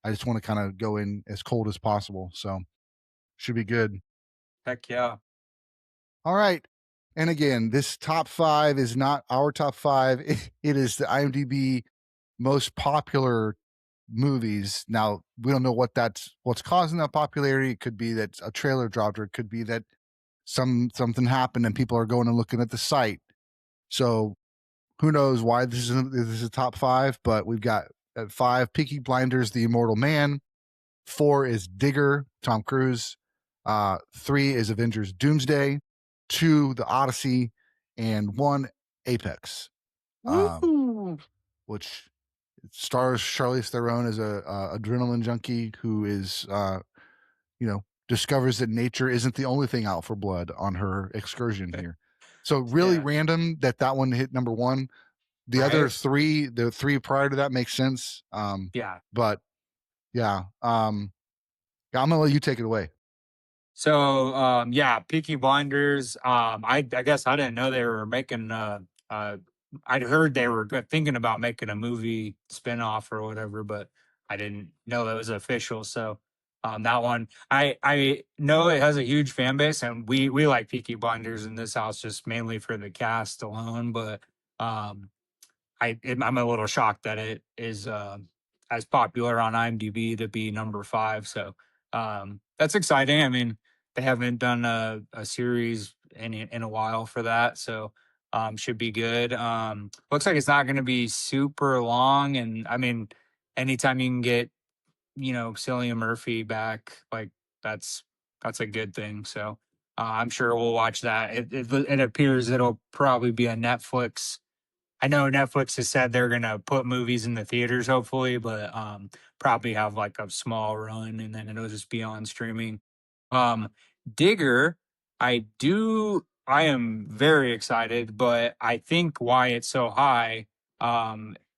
Speaker 1: I just want to kind of go in as cold as possible. So should be good.
Speaker 2: Heck yeah.
Speaker 1: All right. And again, this top five is not our top five. It is the IMDb most popular movies. Now we don't know what's causing that popularity. It could be that a trailer dropped, or it could be that something happened and people are going and looking at the site. So who knows why this is a top five? But we've got at five, Peaky Blinders, The Immortal Man. Four is Digger, Tom Cruise. Three is Avengers Doomsday. Two, The Odyssey, and one, Apex, um,
Speaker 2: Woo!
Speaker 1: which stars Charlize Theron as a adrenaline junkie who is, you know, discovers that nature isn't the only thing out for blood on her excursion here. So really
Speaker 2: Yeah.
Speaker 1: random that one hit number one. The other
Speaker 2: Right.
Speaker 1: three, the three prior to that make sense.
Speaker 2: Yeah.
Speaker 1: But yeah, yeah, I'm gonna let you take it away.
Speaker 2: So yeah, Peaky Blinders. I guess I didn't know they were making uh I'd heard they were thinking about making a movie spinoff or whatever, but I didn't know that was official. So that one I know it has a huge fan base and we like Peaky Blinders in this house just mainly for the cast alone, but um I'm a little shocked that it is as popular on IMDb to be number five. So that's exciting. I mean, they haven't done a series in a while for that, so should be good. Looks like it's not going to be super long, and I mean, anytime you can get Cillian Murphy back, like that's that's a good thing. So I'm sure we'll watch that. It appears it'll probably be a Netflix. I know Netflix has said they're gonna put movies in the theaters, hopefully, but probably have like a small run and then it'll just be on streaming. Um, Digger, I am very excited, but I think why it's so high,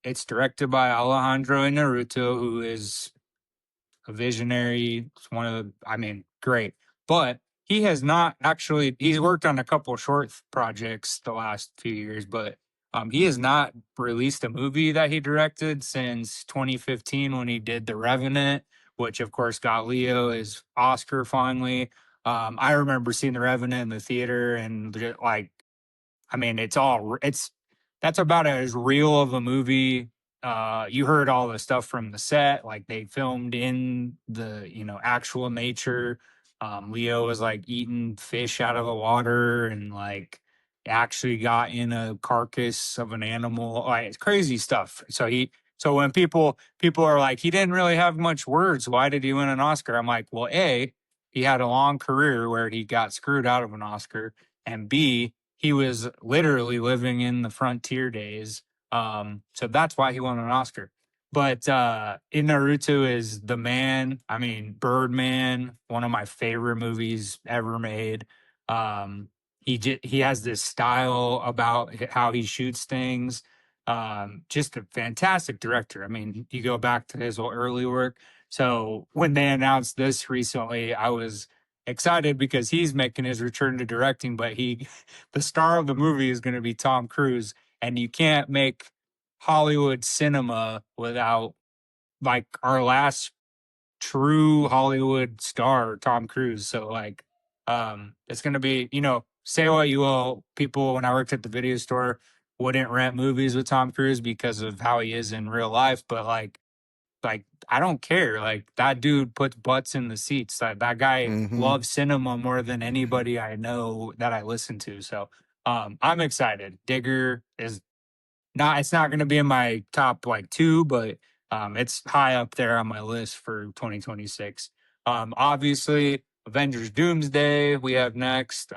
Speaker 2: it's directed by Alejandro Inarritu, who is a visionary. It's one of the, I mean, great. But he has not actually, he's worked on a couple short projects the last few years, but he has not released a movie that he directed since 2015 when he did The Revenant, which of course got Leo his Oscar finally. I remember seeing The Revenant in the theater and like I mean, it's that's about as real of a movie. You heard all the stuff from the set, like they filmed in the actual nature. Leo was like eating fish out of the water, and like actually got in a carcass of an animal. Like, it's crazy stuff. So when people are like, he didn't really have much words. Why did he win an Oscar? I'm like, well, A, he had a long career where he got screwed out of an Oscar, and B, he was literally living in the frontier days. So that's why he won an Oscar. But in Naruto is the man. I mean, Birdman, one of my favorite movies ever made. Um, he has this style about how he shoots things. Just a fantastic director. I mean, you go back to his early work. So when they announced this recently, I was excited because he's making his return to directing. But the star of the movie is going to be Tom Cruise, and you can't make Hollywood cinema without like our last true Hollywood star, Tom Cruise. So like, it's gonna be, say what you will. People, when I worked at the video store, wouldn't rent movies with Tom Cruise because of how he is in real life. But like I don't care. Like that dude puts butts in the seats. Like that guy
Speaker 1: Mm-hmm.
Speaker 2: loves cinema more than anybody I know that I listen to. So I'm excited. Digger is not it's not going to be in my top like two, but it's high up there on my list for 2026. Obviously, Avengers Doomsday we have next.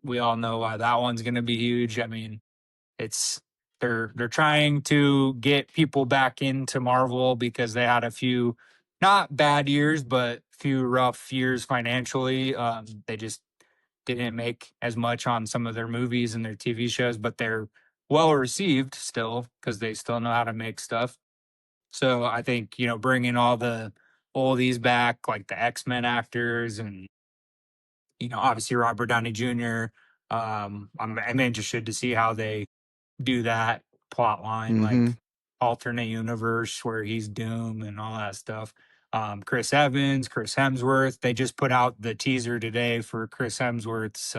Speaker 2: We all know why that one's going to be huge. I mean, it's they're trying to get people back into Marvel because they had a few not bad years, but few rough years financially. They just didn't make as much on some of their movies and their TV shows, but they're well received still because they still know how to make stuff. So I think, bringing all these back, like the X-Men actors and, obviously Robert Downey Jr. I'm interested to see how they do that plot line,
Speaker 1: Mm-hmm.
Speaker 2: like alternate universe where he's Doom and all that stuff. Chris Evans, Chris Hemsworth, they just put out the teaser today for Chris Hemsworth's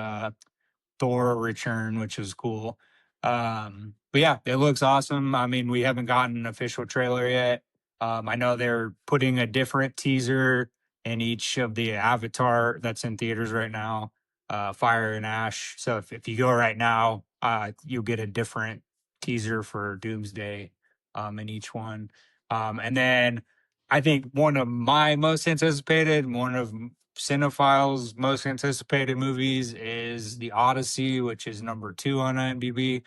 Speaker 2: Thor return, which is cool. But yeah, it looks awesome. I mean, we haven't gotten an official trailer yet. I know they're putting a different teaser in each of the Avatar that's in theaters right now, Fire and Ash. So if you go right now, you'll get a different teaser for Doomsday in each one. And then I think one of my most anticipated, one of Cinephile's most anticipated movies is The Odyssey, which is number 2 on IMDb.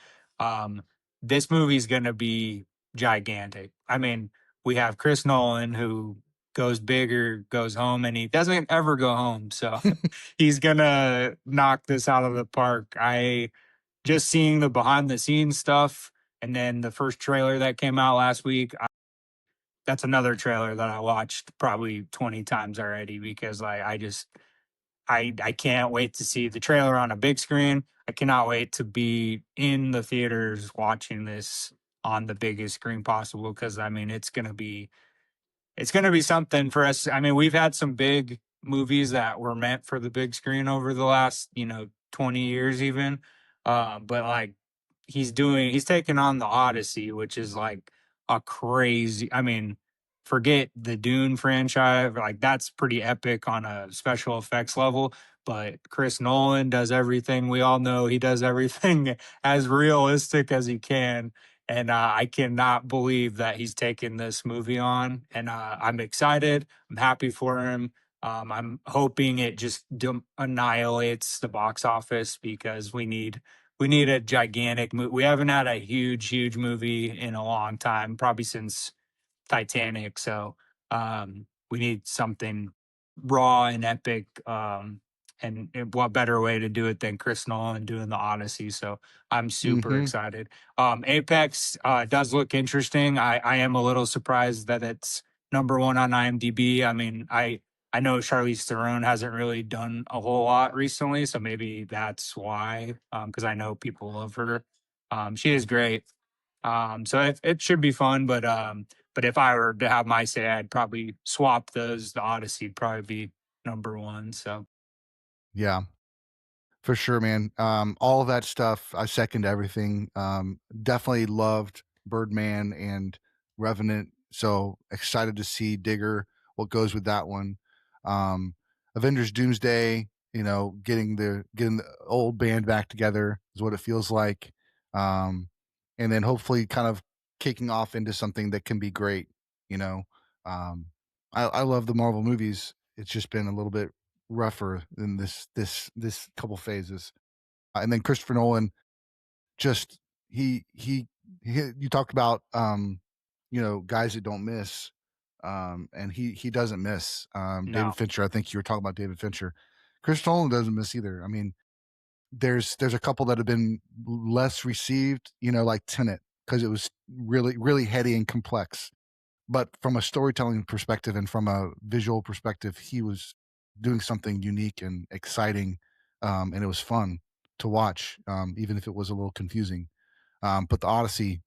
Speaker 2: This movie's going to be gigantic. I mean, we have Chris Nolan, who goes big or goes home, and he doesn't ever go home. So he's going to knock this out of the park. I just seeing the behind the scenes stuff and then the first trailer that came out last week. That's another trailer that I watched probably 20 times already because I can't wait to see the trailer on a big screen. I cannot wait to be in the theaters watching this on the biggest screen possible because I mean it's gonna be something for us. I mean, we've had some big movies that were meant for the big screen over the last 20 years even. But like he's taking on the Odyssey, which is like a crazy. I mean, forget the Dune franchise. Like that's pretty epic on a special effects level. But Chris Nolan does everything. We all know he does everything as realistic as he can. And I cannot believe that he's taken this movie on. And I'm excited. I'm happy for him. I'm hoping it just annihilates the box office because we need a gigantic movie. We haven't had a huge movie in a long time, probably since Titanic. So we need something raw and epic. And what better way to do it than Chris Nolan doing the Odyssey? So I'm super
Speaker 1: Mm-hmm.
Speaker 2: excited. Apex does look interesting. I am a little surprised that it's number 1 on IMDb. I mean, I know Charlize Theron hasn't really done a whole lot recently, so maybe that's why. Because I know people love her. She is great. So it should be fun, but if I were to have my say, I'd probably swap those. The Odyssey would probably be number 1. So
Speaker 1: Yeah, for sure, man. All of that stuff, I second everything. Definitely loved Birdman and Revenant. So excited to see Digger, what goes with that one. Avengers Doomsday, getting the old band back together is what it feels like. Um, and then hopefully kind of kicking off into something that can be great, you know. Um, I love the Marvel movies. It's just been a little bit rougher than this couple phases. And then Christopher Nolan, just he you talked about guys that don't miss, and he doesn't miss. David
Speaker 2: No.
Speaker 1: Fincher, I think you were talking about David Fincher. Chris Nolan doesn't miss either. I mean, there's a couple that have been less received, like Tenet, because it was really really heady and complex. But from a storytelling perspective and from a visual perspective, he was doing something unique and exciting, and it was fun to watch, even if it was a little confusing. But the Odyssey,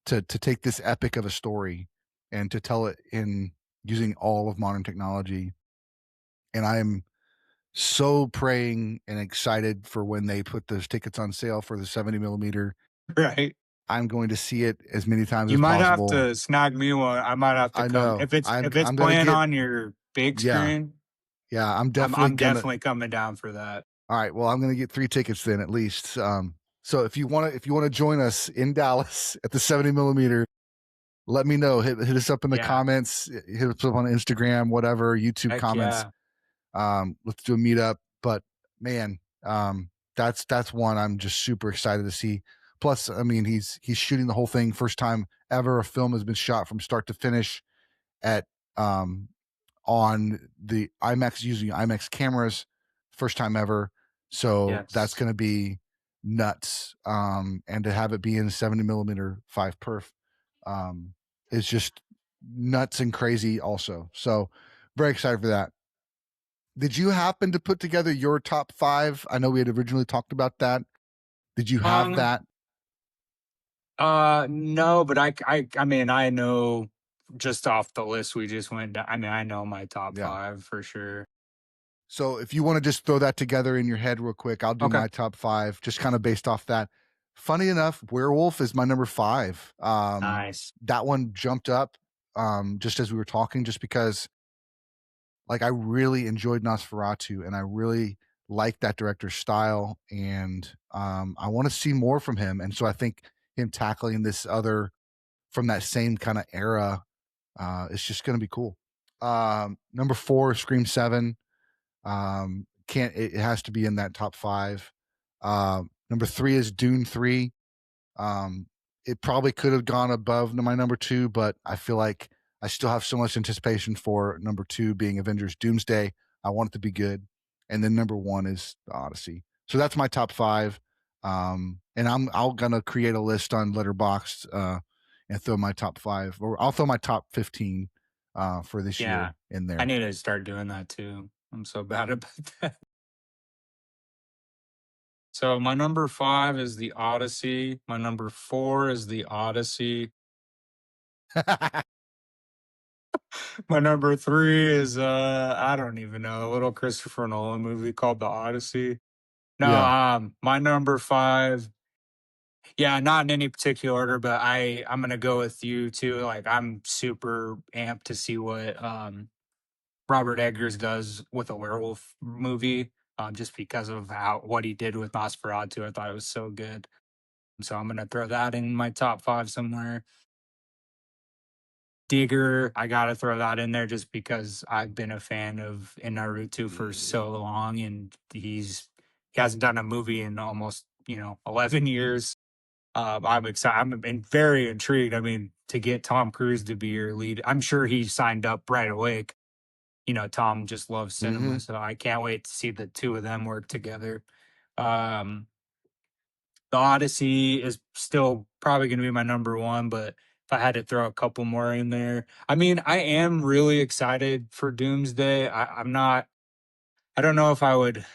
Speaker 1: to take this epic of a story and to tell it in using all of modern technology, and I'm so praying and excited for when they put those tickets on sale for the 70 millimeter.
Speaker 2: Right.
Speaker 1: I'm going to see it as many times
Speaker 2: You
Speaker 1: as
Speaker 2: might have
Speaker 1: possible.
Speaker 2: to snag me one. I might have to
Speaker 1: I
Speaker 2: come
Speaker 1: know.
Speaker 2: if it's
Speaker 1: I'm
Speaker 2: if it's
Speaker 1: I'm gonna
Speaker 2: playing
Speaker 1: get
Speaker 2: on your big
Speaker 1: yeah
Speaker 2: screen.
Speaker 1: yeah. I'm
Speaker 2: I'm
Speaker 1: definitely
Speaker 2: I'm
Speaker 1: gonna.
Speaker 2: definitely coming down for that.
Speaker 1: All right. Well, I'm gonna get 3 tickets then at least. So if you wanna join us in Dallas at the 70 millimeter, let me know. Hit us up in the
Speaker 2: Yeah.
Speaker 1: comments. Hit us up on Instagram, whatever, YouTube
Speaker 2: Heck
Speaker 1: comments.
Speaker 2: yeah.
Speaker 1: Let's do a meetup. But man, that's one I'm just super excited to see. Plus, I mean, he's shooting the whole thing. First time ever a film has been shot from start to finish at um on the IMAX, using IMAX cameras, first time ever. So that's
Speaker 2: Yes.
Speaker 1: going to be nuts. And to have it be in 70 millimeter 5 perf is just nuts and crazy also. So very excited for that. Did you happen to put together your top five? I know we had originally talked about that. Did you have
Speaker 2: Um.
Speaker 1: that?
Speaker 2: No, but I mean, I know just off the list we just went down. I mean, I know my top
Speaker 1: Yeah.
Speaker 2: five for sure.
Speaker 1: So if you want to just throw that together in your head real quick, I'll do
Speaker 2: Okay.
Speaker 1: my top five, just kind of based off that. Funny enough, Werewolf is my number five.
Speaker 2: Nice.
Speaker 1: That one jumped up just as we were talking, just because like I really enjoyed Nosferatu and I really like that director's style, and I want to see more from him. And so I think him tackling this other from that same kind of era is just going to be cool. Number four, Scream 7. Can't it has to be in that top five. Number three is Dune 3. Um, it probably could have gone above my number two, but I feel like I still have so much anticipation for number two being Avengers Doomsday. I want it to be good. And then number one is the Odyssey. So that's my top five. And I'm gonna create a list on Letterboxd and throw my top five, or I'll throw my top 15 for this
Speaker 2: Yeah.
Speaker 1: year in
Speaker 2: I
Speaker 1: there.
Speaker 2: need to start doing that too. I'm so bad about that. So my number five is the Odyssey. My number four is the Odyssey. My number three is I don't even know, a little Christopher Nolan movie called The Odyssey. No,
Speaker 1: Yeah.
Speaker 2: my number five, yeah, not in any particular order, but I'm gonna go with you too. Like I'm super amped to see what Robert Eggers does with a werewolf movie, just because of how what he did with Nosferatu. I thought it was so good. So I'm gonna throw that in my top five somewhere. Digger, I gotta throw that in there just because I've been a fan of in Naruto for so long, and he hasn't done a movie in almost 11 years. I'm excited. Very intrigued. I mean, to get Tom Cruise to be your lead, I'm sure he signed up right away. Tom just loves
Speaker 1: Mm-hmm.
Speaker 2: cinema, so I can't wait to see the two of them work together. Um, the Odyssey is still probably going to be my number one, but if I had to throw a couple more in there, I mean, I am really excited for Doomsday. I'm not. I don't know if I would.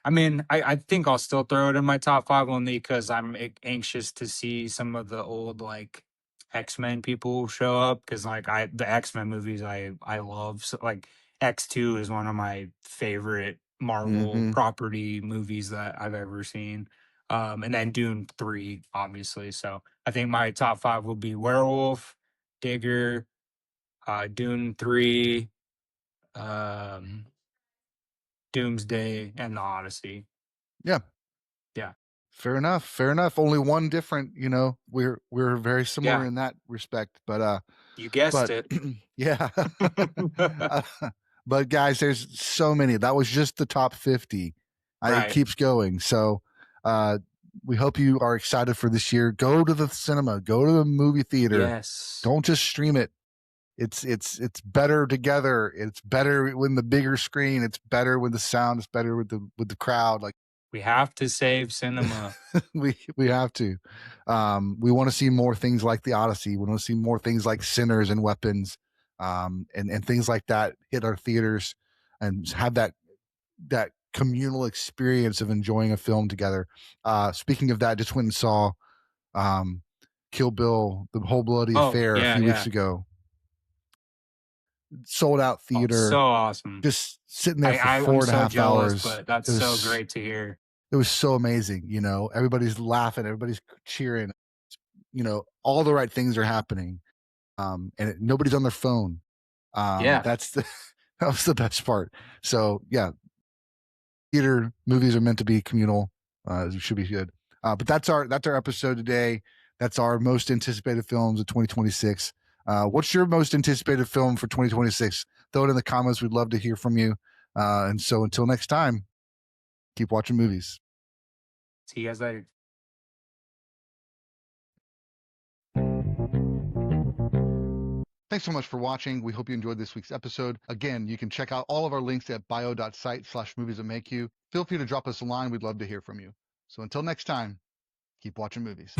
Speaker 2: I mean, I think I'll still throw it in my top five only because I'm anxious to see some of the old like X-Men people show up because like the X-Men movies I love. So like X2 is one of my favorite Marvel
Speaker 1: Mm-hmm.
Speaker 2: property movies that I've ever seen. And then Dune 3, obviously. So I think my top five will be Werewolf, Digger, Dune 3, um, Doomsday and the Odyssey.
Speaker 1: Yeah.
Speaker 2: Yeah.
Speaker 1: Fair enough. Fair enough. Only one different, we're very similar
Speaker 2: Yeah.
Speaker 1: in that respect, but
Speaker 2: You guessed
Speaker 1: but
Speaker 2: it.
Speaker 1: yeah. Uh, but guys, there's so many. That was just the top 50. It
Speaker 2: Right.
Speaker 1: keeps going. So we hope you are excited for this year. Go to the cinema, go to the movie theater.
Speaker 2: Yes.
Speaker 1: Don't just stream it. It's better together. It's better when the bigger screen. It's better with the sound. It's better with the crowd. Like,
Speaker 2: We have to save cinema.
Speaker 1: we have to. We want to see more things like the Odyssey. We want to see more things like Sinners and Weapons, and things like that hit our theaters and have that communal experience of enjoying a film together. Speaking of that, just went and saw Kill Bill, The Whole Bloody Affair a few weeks ago. Sold out theater.
Speaker 2: So awesome.
Speaker 1: Just sitting there for 4.5 hours.
Speaker 2: But that's so great to hear.
Speaker 1: It was so amazing. Everybody's laughing, everybody's cheering, all the right things are happening. And nobody's on their phone. That was the best part. So yeah, theater movies are meant to be communal. It should be good. But that's our episode today. That's our most anticipated films of 2026. What's your most anticipated film for 2026? Throw it in the comments. We'd love to hear from you. And so until next time, keep watching movies.
Speaker 2: See you guys later.
Speaker 1: Thanks so much for watching. We hope you enjoyed this week's episode. Again, you can check out all of our links at bio.site/moviesthatmakeyu. Feel free to drop us a line. We'd love to hear from you. So until next time, keep watching movies.